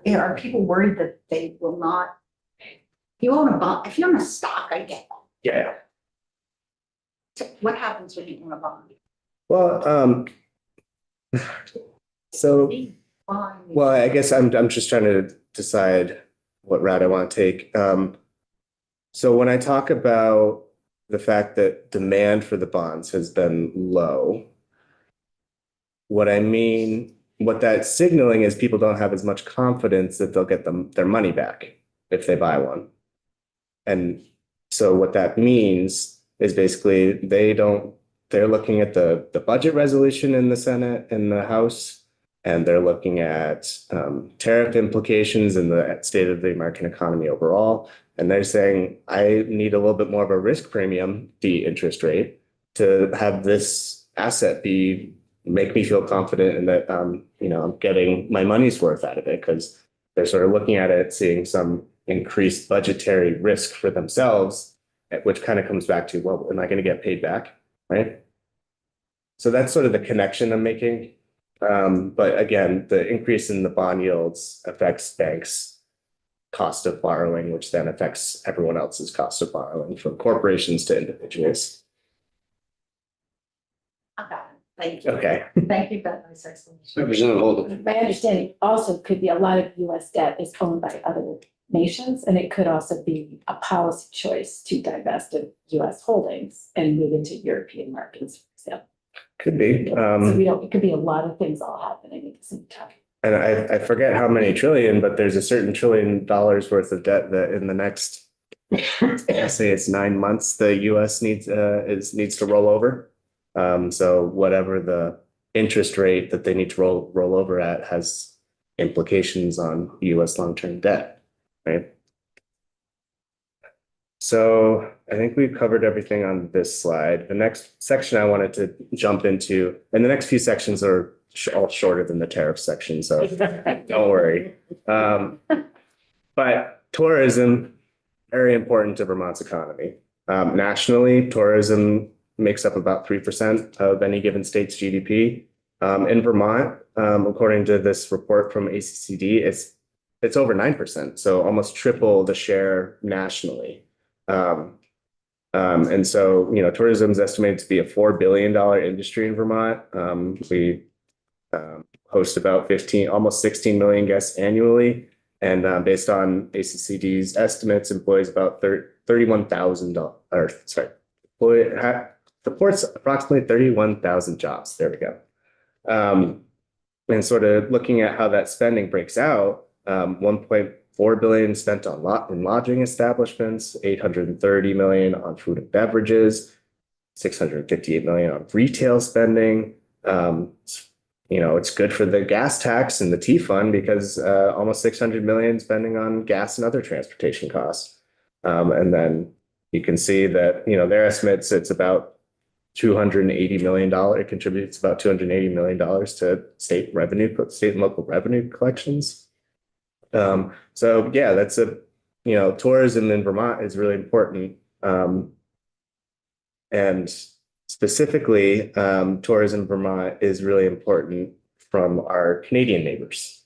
are people worried that they will not? If you own a bond, if you own a stock, I get that. Yeah. So what happens when you own a bond? Well, so, Fine. well, I guess I'm just trying to decide what route I want to take. So when I talk about the fact that demand for the bonds has been low, what I mean, what that's signaling is people don't have as much confidence that they'll get their money back if they buy one. And so what that means is basically they're looking at the budget resolution in the Senate and the House, and they're looking at tariff implications in the state of the American economy overall. And they're saying, I need a little bit more of a risk premium, the interest rate, to have this asset make me feel confident in that, I'm getting my money's worth out of it, because they're sort of looking at it, seeing some increased budgetary risk for themselves, which kind of comes back to, well, am I going to get paid back? Right. So that's sort of the connection I'm making. But again, the increase in the bond yields affects banks' cost of borrowing, which then affects everyone else's cost of borrowing, from corporations to individuals. I got it. Thank you. Okay. Thank you for that nice explanation. Representative Holden. My understanding also could be a lot of US debt is owned by other nations, and it could also be a policy choice to divest of US holdings and move into European markets, for example. Could be. So it could be a lot of things all happening at the same time. And I forget how many trillion, but there's a certain $1 trillion worth of debt that in the next, I say it's 9 months, the US needs to roll over. So whatever the interest rate that they need to roll over at has implications on US long-term debt, right? So I think we've covered everything on this slide. The next section I wanted to jump into, and the next few sections are all shorter than the tariff section, so don't worry. But tourism, very important to Vermont's economy. Nationally, tourism makes up about 3% of any given state's GDP. In Vermont, according to this report from ACCD, it's over 9%, so almost triple the share nationally. And so, tourism is estimated to be a $4 billion industry in Vermont. We host about almost 16 million guests annually. And based on ACCD's estimates, employs about 31,000, supports approximately 31,000 jobs. There we go. And sort of looking at how that spending breaks out, 1.4 billion spent in lodging establishments, 830 million on food and beverages, 658 million on retail spending. It's good for the gas tax and the T fund because almost 600 million spending on gas and other transportation costs. And then you can see that, their estimates, it's about $280 million. It contributes about $280 million to state and local revenue collections. So yeah, that's tourism in Vermont is really important. And specifically, tourism in Vermont is really important from our Canadian neighbors.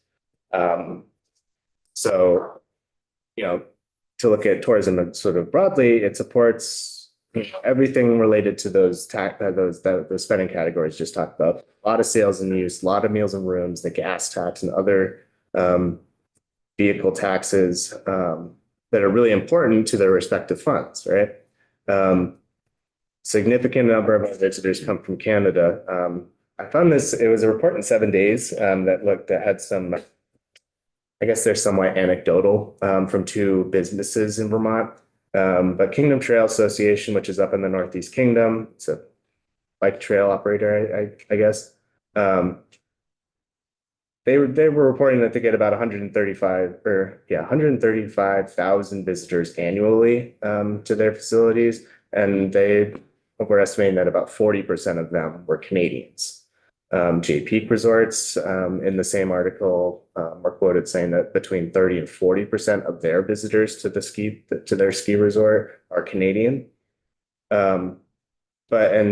So, to look at tourism sort of broadly, it supports everything related to those spending categories just talked about. A lot of sales and use, a lot of meals and rooms, the gas tax and other vehicle taxes that are really important to their respective funds, right? Significant number of our visitors come from Canada. I found it was a report in 7 days that had some, I guess they're somewhat anecdotal from 2 businesses in Vermont. But Kingdom Trail Association, which is up in the Northeast Kingdom, it's a bike trail operator, I guess. They were reporting that they get about 135,000 visitors annually to their facilities, and they we're estimating that about 40% of them were Canadians. Jay Peak Resorts, in the same article, were quoted saying that between 30 and 40% of their visitors to their ski resort are Canadian. And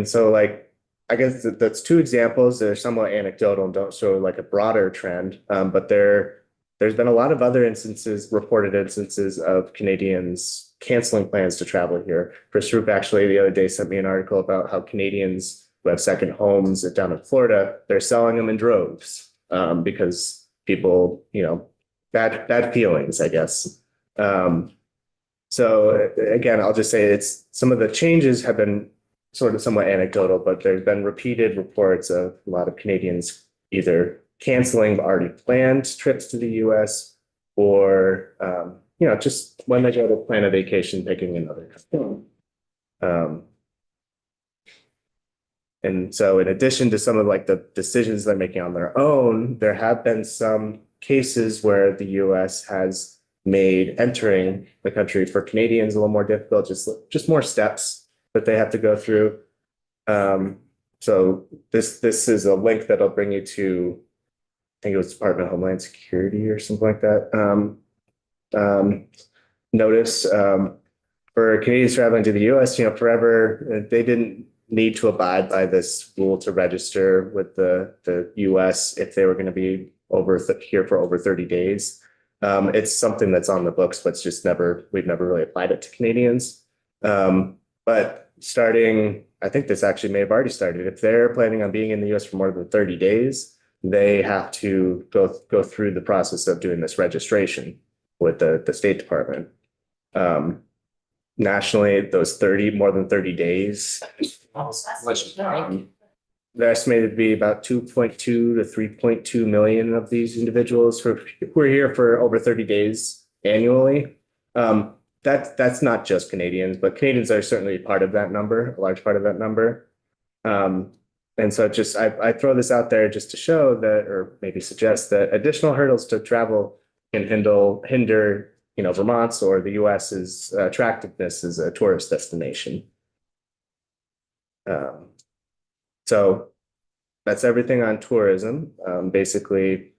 so like, I guess that's two examples. They're somewhat anecdotal and don't show like a broader trend. But there's been a lot of other reported instances of Canadians canceling plans to travel here. Chris Roop actually the other day sent me an article about how Canadians who have second homes down in Florida, they're selling them in droves because people, bad feelings, I guess. So again, I'll just say it's some of the changes have been sort of somewhat anecdotal, but there's been repeated reports of a lot of Canadians either canceling already planned trips to the US or, just when they go to plan a vacation, picking another country. And so in addition to some of like the decisions they're making on their own, there have been some cases where the US has made entering the country for Canadians a little more difficult, just more steps that they have to go through. So this is a link that'll bring you to, I think it was Department of Homeland Security or something like that. Notice for Canadians traveling to the US, forever, they didn't need to abide by this rule to register with the US if they were going to be here for over 30 days. It's something that's on the books, but we've never really applied it to Canadians. But starting, I think this actually may have already started. If they're planning on being in the US for more than 30 days, they have to go through the process of doing this registration with the State Department. Nationally, those more than 30 days, they're estimated to be about 2.2 to 3.2 million of these individuals who are here for over 30 days annually. That's not just Canadians, but Canadians are certainly part of that number, a large part of that number. And so I throw this out there just to show that, or maybe suggest that additional hurdles to travel can hinder Vermont's or the US's attractiveness as a tourist destination. So that's everything on tourism. Basically,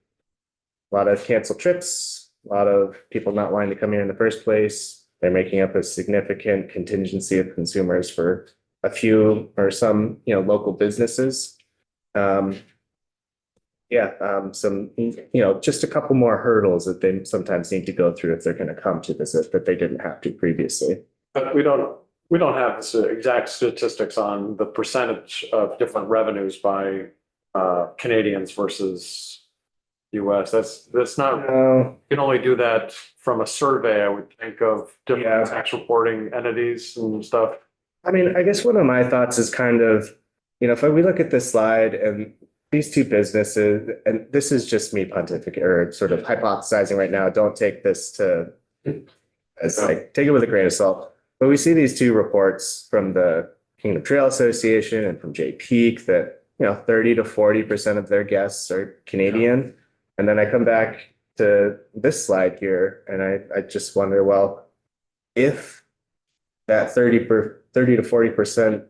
a lot of canceled trips, a lot of people not wanting to come here in the first place. They're making up a significant contingency of consumers for a few or some, local businesses. Some, just a couple more hurdles that they sometimes need to go through if they're going to come to visit that they didn't have to previously. But we don't have the exact statistics on the percentage of different revenues by Canadians versus US. That's not, you can only do that from a survey, I would think, of different tax reporting entities and stuff. I mean, I guess one of my thoughts is kind of, if we look at this slide and these two businesses, and this is just me pontificating or sort of hypothesizing right now, don't take this as take it with a grain of salt. But we see these two reports from the Kingdom Trail Association and from Jay Peak that, 30 to 40% of their guests are Canadian. And then I come back to this slide here and I just wonder, well, if that 30 to 40%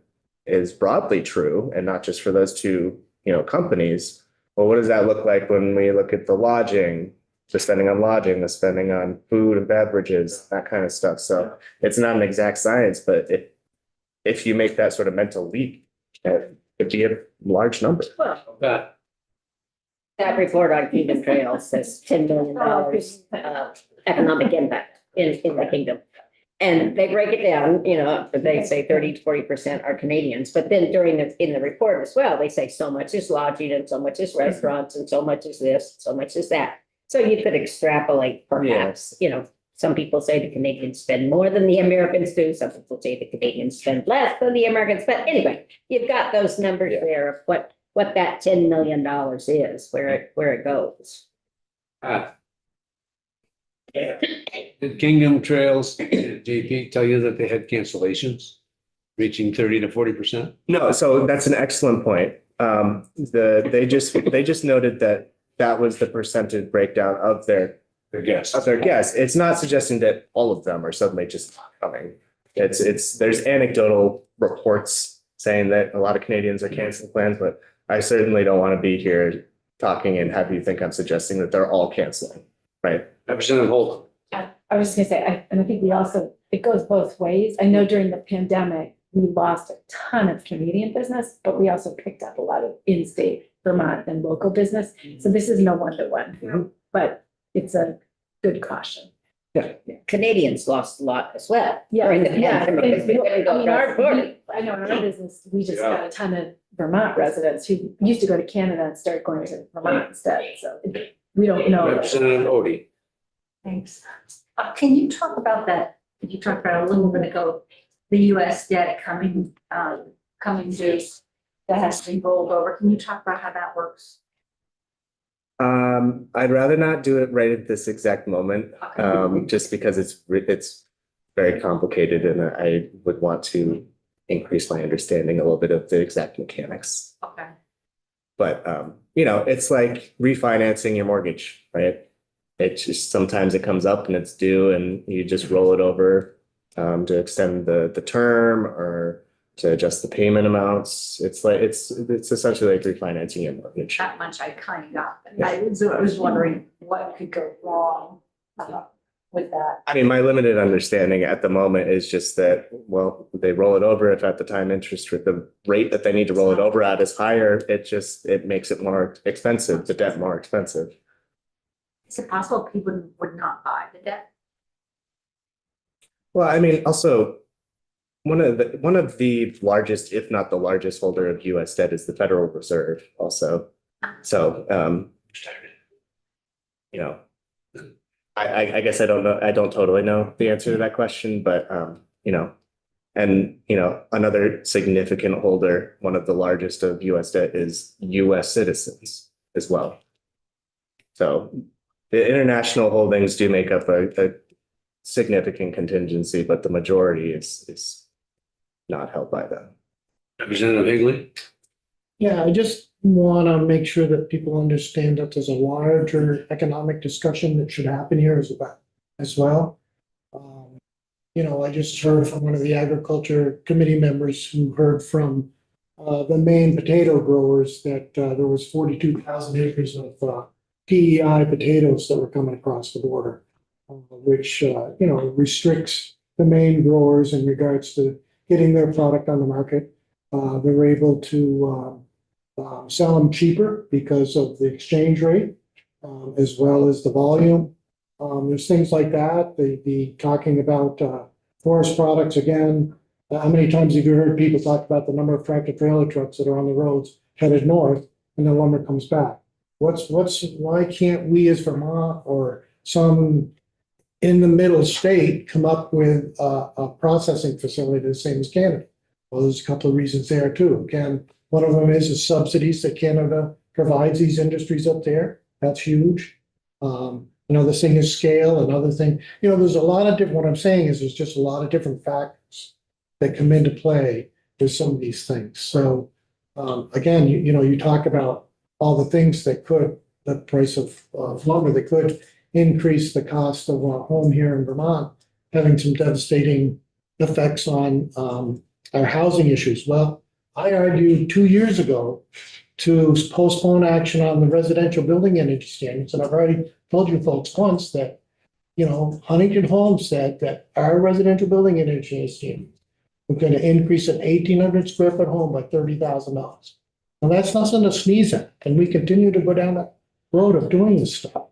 is broadly true and not just for those two companies, well, what does that look like when we look at the lodging, the spending on lodging, the spending on food and beverages, that kind of stuff. So it's not an exact science, but if you make that sort of mental leap, it could be a large number. Well, that report on Kingdom Trail says $10 million economic impact in the kingdom. And they break it down, they say 30 to 40% are Canadians, but then in the report as well, they say so much is lodging and so much is restaurants and so much is this, so much is that. So you could extrapolate perhaps, some people say the Canadians spend more than the Americans do. Some people say the Canadians spend less than the Americans. But anyway, you've got those numbers there of what that $10 million is, where it goes. Did Kingdom Trails, JP, tell you that they had cancellations reaching 30 to 40%? No, so that's an excellent point. They just noted that was the percentage breakdown of their guests. It's not suggesting that all of them are suddenly just not coming. There's anecdotal reports saying that a lot of Canadians are canceling plans, but I certainly don't want to be here talking and have you think I'm suggesting that they're all canceling, right? Representative Holt. I was just gonna say, and I think we also, it goes both ways. I know during the pandemic, we lost a ton of Canadian business, but we also picked up a lot of in-state Vermont and local business. So this is no one-to-one, but it's a good caution. Canadians lost a lot as well. Yeah, during the yeah. pandemic. I mean, I know in our business, we just got a ton of Vermont residents who used to go to Canada and started going to Vermont instead. So we don't know. Representative Odie. Thanks. Can you talk about that? You talked about a little bit ago, the US debt coming due that has to be rolled over. Can you talk about how that works? I'd rather not do it right at this exact moment, just because it's very complicated and I would want to increase my understanding a little bit of the exact mechanics. Okay. But, it's like refinancing your mortgage, right? It just, sometimes it comes up and it's due and you just roll it over to extend the term or to adjust the payment amounts. It's essentially like refinancing your mortgage. That much I kind of got. I was wondering what could go wrong with that. I mean, my limited understanding at the moment is just that, well, they roll it over if at the time interest rate, the rate that they need to roll it over at is higher, it makes it more expensive, the debt more expensive. Is it possible people would not buy the debt? Well, I mean, also, one of the largest, if not the largest holder of US debt is the Federal Reserve also. So, I guess I don't know, I don't totally know the answer to that question, but, another significant holder, one of the largest of US debt is US citizens as well. So the international holdings do make up a significant contingency, but the majority is not held by them. Representative Higley. Yeah, I just want to make sure that people understand that there's a larger economic discussion that should happen here as well. I just heard from one of the agriculture committee members who heard from the Maine potato growers that there was 42,000 acres of PEI potatoes that were coming across the border, which restricts the Maine growers in regards to getting their product on the market. They were able to sell them cheaper because of the exchange rate, as well as the volume. There's things like that. The talking about forest products again. How many times have you heard people talk about the number of tractor trailer trucks that are on the roads headed north and the lumber comes back? Why can't we as Vermont or some in the middle state come up with a processing facility the same as Canada? Well, there's a couple of reasons there too. Again, one of them is the subsidies that Canada provides these industries up there. That's huge. Another thing is scale. Another thing, there's a lot of different, what I'm saying is there's just a lot of different factors that come into play with some of these things. So again, you talk about all the things that could, the price of lumber that could increase the cost of a home here in Vermont, having some devastating effects on our housing issues. Well, I argued 2 years ago to postpone action on the residential building energy standards. And I've already told you folks once that, Huntington Homes said that our residential building energy standards were going to increase an 1,800 square foot home by $30,000. Now that's nothing to sneeze at. And we continue to go down that road of doing this stuff.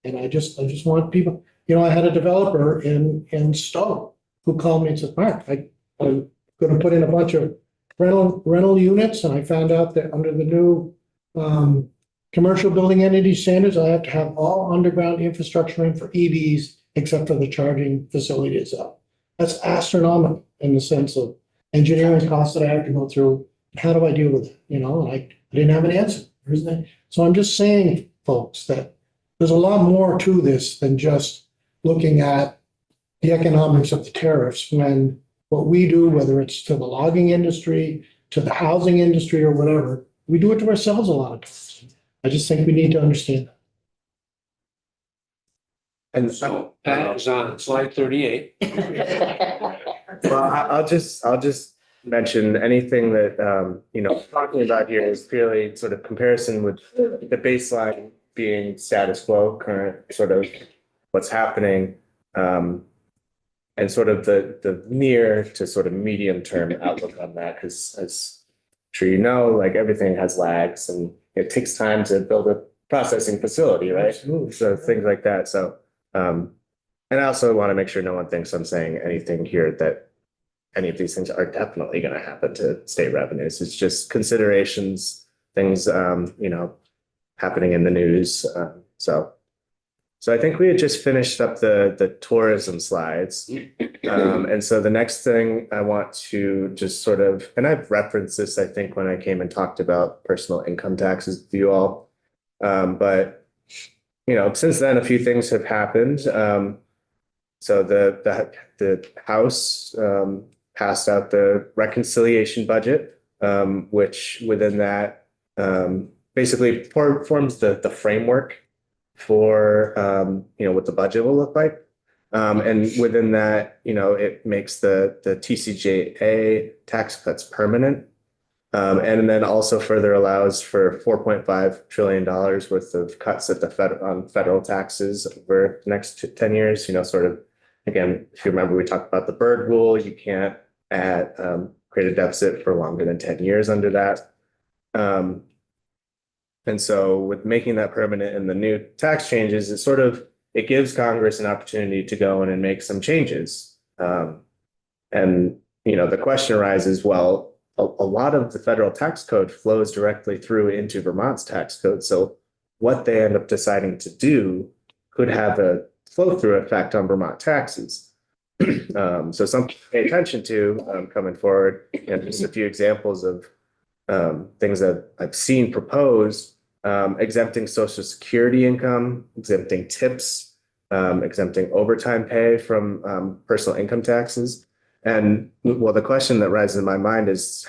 And I just want people, I had a developer in Stowe who called me and said, Mark, I'm going to put in a bunch of rental units, and I found out that under the new commercial building entity standards, I have to have all underground infrastructure in for EVs except for the charging facility itself. That's astronomical in the sense of engineering costs that I have to go through. How do I deal with it? And I didn't have an answer. So I'm just saying, folks, that there's a lot more to this than just looking at the economics of the tariffs when what we do, whether it's to the logging industry, to the housing industry or whatever, we do it to ourselves a lot of times. I just think we need to understand that. And So Pat is on slide 38. well, I'll just mention anything that, talking about here is purely sort of comparison with the baseline being status quo, current sort of what's happening. And sort of the near to sort of medium term outlook on that, because as I'm sure you know, like everything has lags and it takes time to build a processing facility, right? Absolutely. So things like that. So, and I also want to make sure no one thinks I'm saying anything here that any of these things are definitely going to happen to state revenues. It's just considerations, things, happening in the news. So I think we had just finished up the tourism slides. And so the next thing I want to just sort of, and I've referenced this, I think, when I came and talked about personal income taxes with you all. But, since then, a few things have happened. So the House passed out the reconciliation budget, which within that basically forms the framework for what the budget will look like. And within that, it makes the TCJA tax cuts permanent. And then also further allows for $4.5 trillion worth of cuts at on federal taxes over the next 10 years, sort of, again, if you remember, we talked about the Byrd rule, you can't create a deficit for longer than 10 years under that. And so with making that permanent in the new tax changes, it gives Congress an opportunity to go in and make some changes. And, the question arises, well, a lot of the federal tax code flows directly through into Vermont's tax code. So what they end up deciding to do could have a flow through effect on Vermont taxes. So something to pay attention to coming forward. And just a few examples of things that I've seen proposed. Exempting Social Security income, exempting tips, exempting overtime pay from personal income taxes. And well, the question that rises in my mind is,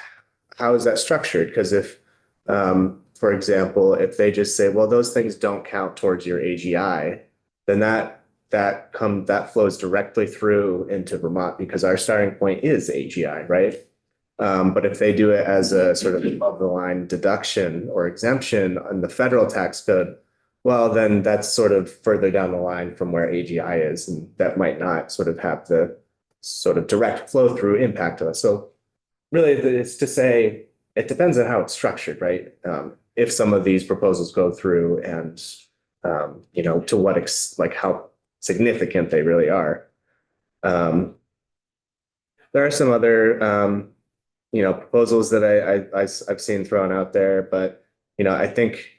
how is that structured? Because if, for example, if they just say, well, those things don't count towards your AGI, then that flows directly through into Vermont because our starting point is AGI, right? But if they do it as a sort of above the line deduction or exemption on the federal tax code, well, then that's sort of further down the line from where AGI is, and that might not sort of have the sort of direct flow through impact to us. So really, it's to say it depends on how it's structured, right? If some of these proposals go through and, to what how significant they really are. There are some other, proposals that I've seen thrown out there, but, I think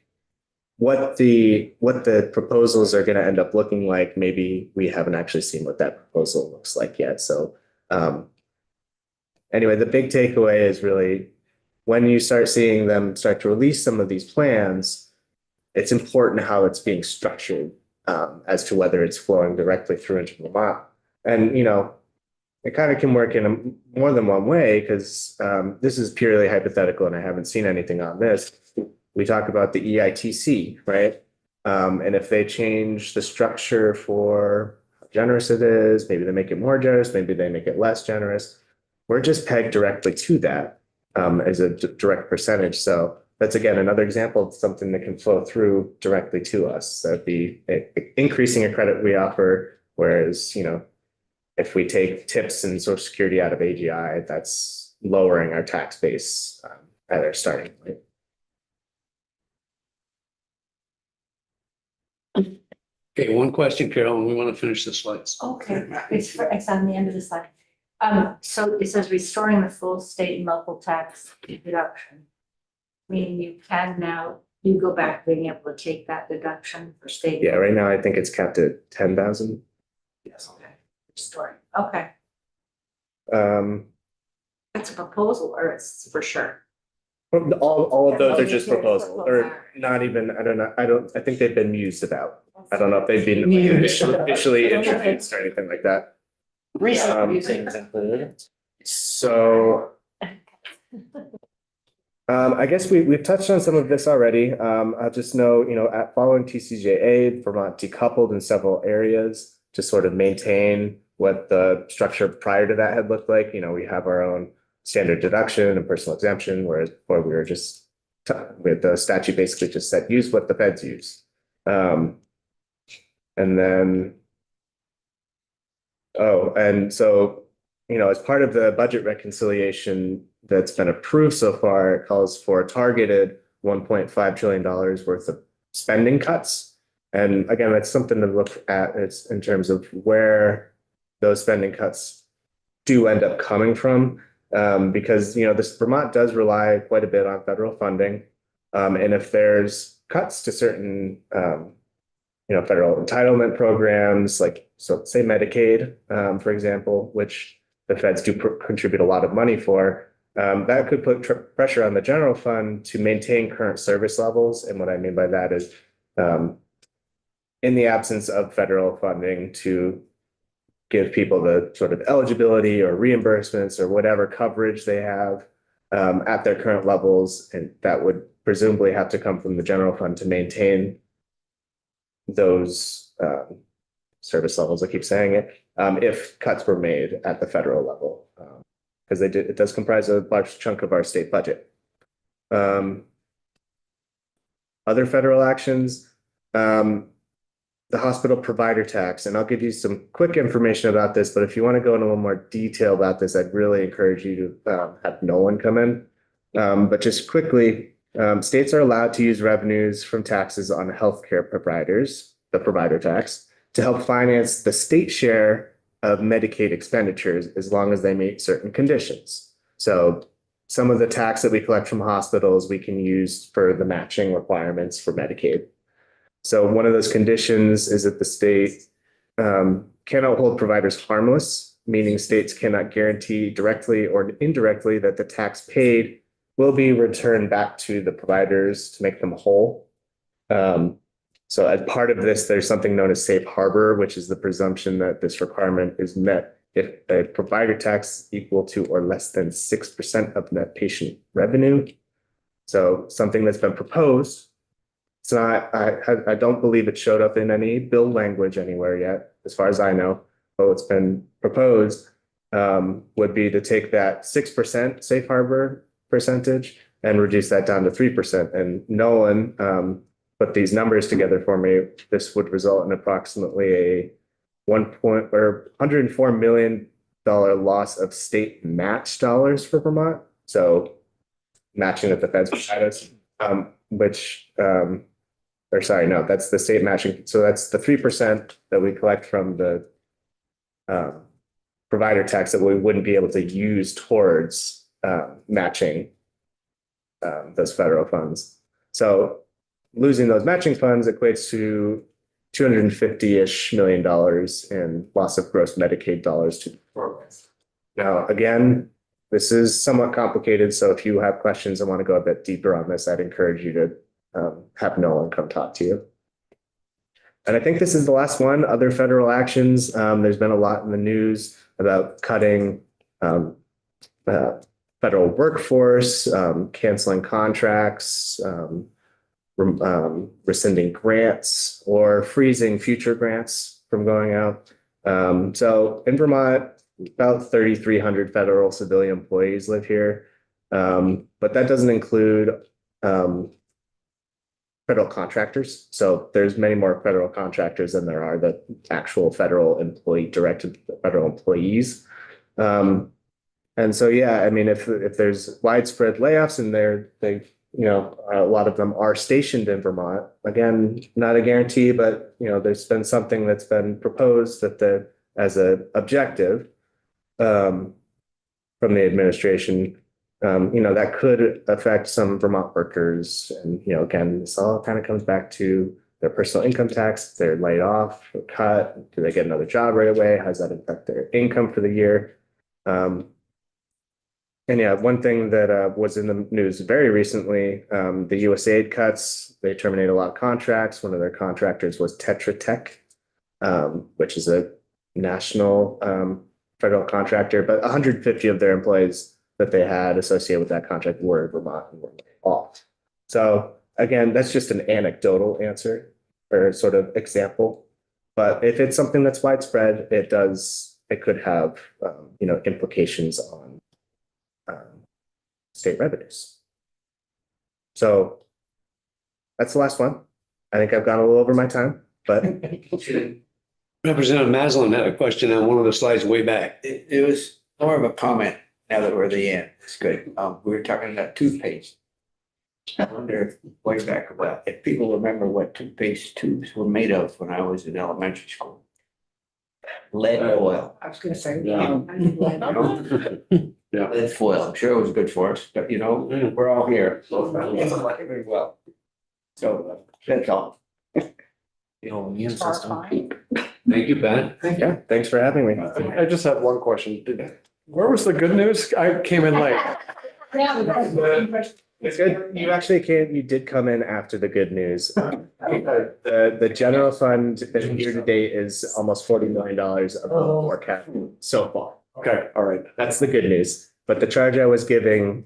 what the proposals are going to end up looking like, maybe we haven't actually seen what that proposal looks like yet. So anyway, the big takeaway is really when you start seeing them start to release some of these plans, it's important how it's being structured as to whether it's flowing directly through into Vermont. And, it kind of can work in more than one way because this is purely hypothetical and I haven't seen anything on this. We talk about the EITC, right? And if they change the structure for how generous it is, maybe they make it more generous, maybe they make it less generous. We're just pegged directly to that as a direct percentage. So that's, again, another example of something that can flow through directly to us. That'd be increasing a credit we offer, whereas, if we take tips and Social Security out of AGI, that's lowering our tax base at our starting point. Okay, one question, Carol, and we want to finish the slides. Okay, it's on the end of the slide. So it says restoring the full state and local tax deduction. Meaning you go back being able to take that deduction for state. Yeah, right now I think it's capped at 10,000. Yes, okay. Restoring, okay. That's a proposal or it's for sure? All of those are just proposals, or not even, I think they've been mused about. I don't know if they've been officially introduced or anything like that. Recent musings included. So I guess we've touched on some of this already. I'll just know, at following TCJA, Vermont decoupled in several areas to sort of maintain what the structure prior to that had looked like. We have our own standard deduction and personal exemption, whereas before we were just, with the statute basically just said, use what the feds use. And then, oh, and so, you know, as part of the budget reconciliation that's been approved so far, it calls for a targeted $1.5 trillion worth of spending cuts. And again, that's something to look at. It's in terms of where those spending cuts do end up coming from. Because, you know, this Vermont does rely quite a bit on federal funding. And if there's cuts to certain, you know, federal entitlement programs, like, so say Medicaid, for example, which the feds do contribute a lot of money for, that could put pressure on the general fund to maintain current service levels. And what I mean by that is, in the absence of federal funding, to give people the sort of eligibility or reimbursements or whatever coverage they have at their current levels. And that would presumably have to come from the general fund to maintain those service levels. I keep saying it, if cuts were made at the federal level, because it does comprise a large chunk of our state budget. Other federal actions, the hospital provider tax, and I'll give you some quick information about this, but if you want to go in a little more detail about this, I'd really encourage you to have Nolan come in. But just quickly, states are allowed to use revenues from taxes on healthcare providers, the provider tax, to help finance the state share of Medicaid expenditures as long as they meet certain conditions. So some of the tax that we collect from hospitals, we can use for the matching requirements for Medicaid. So one of those conditions is that the state cannot hold providers harmless, meaning states cannot guarantee directly or indirectly that the tax paid will be returned back to the providers to make them whole. So as part of this, there's something known as safe harbor, which is the presumption that this requirement is met if a provider tax equal to or less than 6% of net patient revenue. So something that's been proposed. It's not, I don't believe it showed up in any bill language anywhere yet, as far as I know. But what's been proposed would be to take that 6% safe harbor percentage and reduce that down to 3%. And Nolan put these numbers together for me. This would result in approximately a $104 million loss of state match dollars for Vermont. So matching that the feds provide us, which or sorry, no, that's the state matching. So that's the 3% that we collect from the provider tax that we wouldn't be able to use towards matching those federal funds. So losing those matching funds equates to $250-ish million in loss of gross Medicaid dollars to the program. Now, again, this is somewhat complicated. So if you have questions and want to go a bit deeper on this, I'd encourage you to have Nolan come talk to you. And I think this is the last one, other federal actions. There's been a lot in the news about cutting federal workforce, canceling contracts, rescinding grants, or freezing future grants from going out. So in Vermont, about 3,300 federal civilian employees live here, but that doesn't include federal contractors. So there's many more federal contractors than there are the actual federal directed federal employees. And so, yeah, I mean, if there's widespread layoffs and a lot of them are stationed in Vermont, again, not a guarantee, but, there's been something that's been proposed that as a objective from the administration, that could affect some Vermont workers. And, again, this all kind of comes back to their personal income tax. If they're laid off or cut, do they get another job right away? How does that affect their income for the year? And yeah, one thing that was in the news very recently, the USAID cuts, they terminated a lot of contracts. One of their contractors was Tetra Tech, which is a national federal contractor, but 150 of their employees that they had associated with that contract were in Vermont and were laid off. So again, that's just an anecdotal answer or sort of example. But if it's something that's widespread, it could have implications on state revenues. So that's the last one. I think I've gone a little over my time, but Representative Maslin had a question on one of the slides way back. It was more of a comment now that we're at the end. It's good. We were talking about toothpaste. I wonder, way back about, if people remember what toothpaste tubes were made of when I was in elementary school. Lead foil. I was gonna say. Yeah. Yeah. Lead foil. I'm sure it was good for us, but we're all here. So very well. So that's all. The whole immune system. Thank you, Pat. yeah, thanks for having me. I just have one question. Where was the good news? I came in late. It's good. You actually you did come in after the good news. The general fund year to date is almost $40 million above forecast so far. Okay, all right. That's the good news. But the charge I was given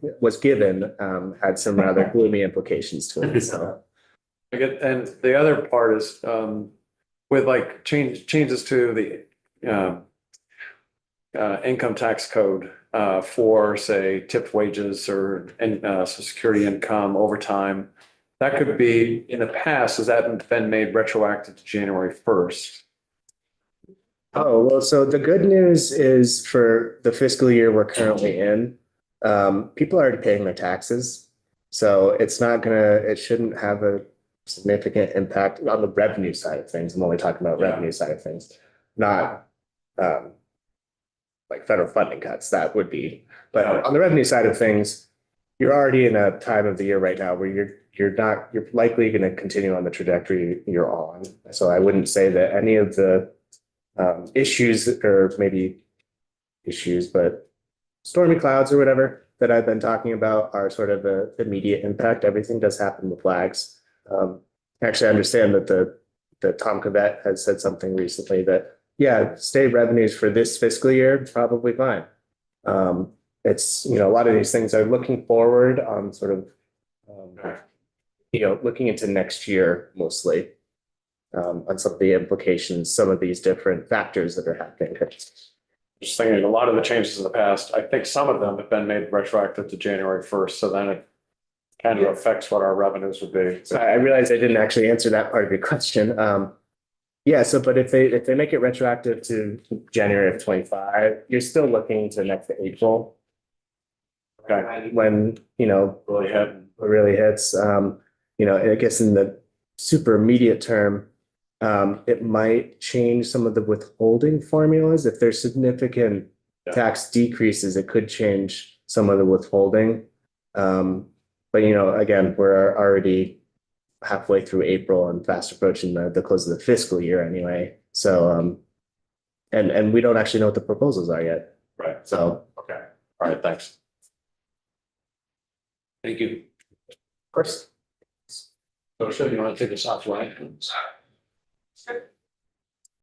had some rather gloomy implications to it, so. I get, and the other part is, with like changes to the, income tax code, for say tipped wages or, social security income, overtime. That could be, in the past, has that been made retroactive to January 1st? Oh, well, so the good news is for the fiscal year we're currently in, people are already paying their taxes. So it shouldn't have a significant impact on the revenue side of things. I'm only talking about revenue side of things, not like federal funding cuts. That would be, but on the revenue side of things, you're already in a time of the year right now where you're likely going to continue on the trajectory you're on. So I wouldn't say that any of the issues, or maybe issues, but stormy clouds or whatever that I've been talking about are sort of a immediate impact. Everything does happen with lags. Actually, I understand that Tom Cavett has said something recently that, yeah, state revenues for this fiscal year, probably fine. It's, a lot of these things are looking forward on sort of, looking into next year mostly. On some of the implications, some of these different factors that are happening. Just thinking, a lot of the changes in the past, I think some of them have been made retroactive to January 1st, so then it kind of affects what our revenues would be. So I realized I didn't actually answer that part of your question. Yeah, so but if they make it retroactive to January of 25, you're still looking to next April. Okay. When, really hits, I guess in the super immediate term, it might change some of the withholding formulas. If there's significant tax decreases, it could change some of the withholding. But again, we're already halfway through April and fast approaching the close of the fiscal year anyway. So, and we don't actually know what the proposals are yet. Right. So, Okay. All right. Thanks. Thank you. of course. So, you want to take us offline?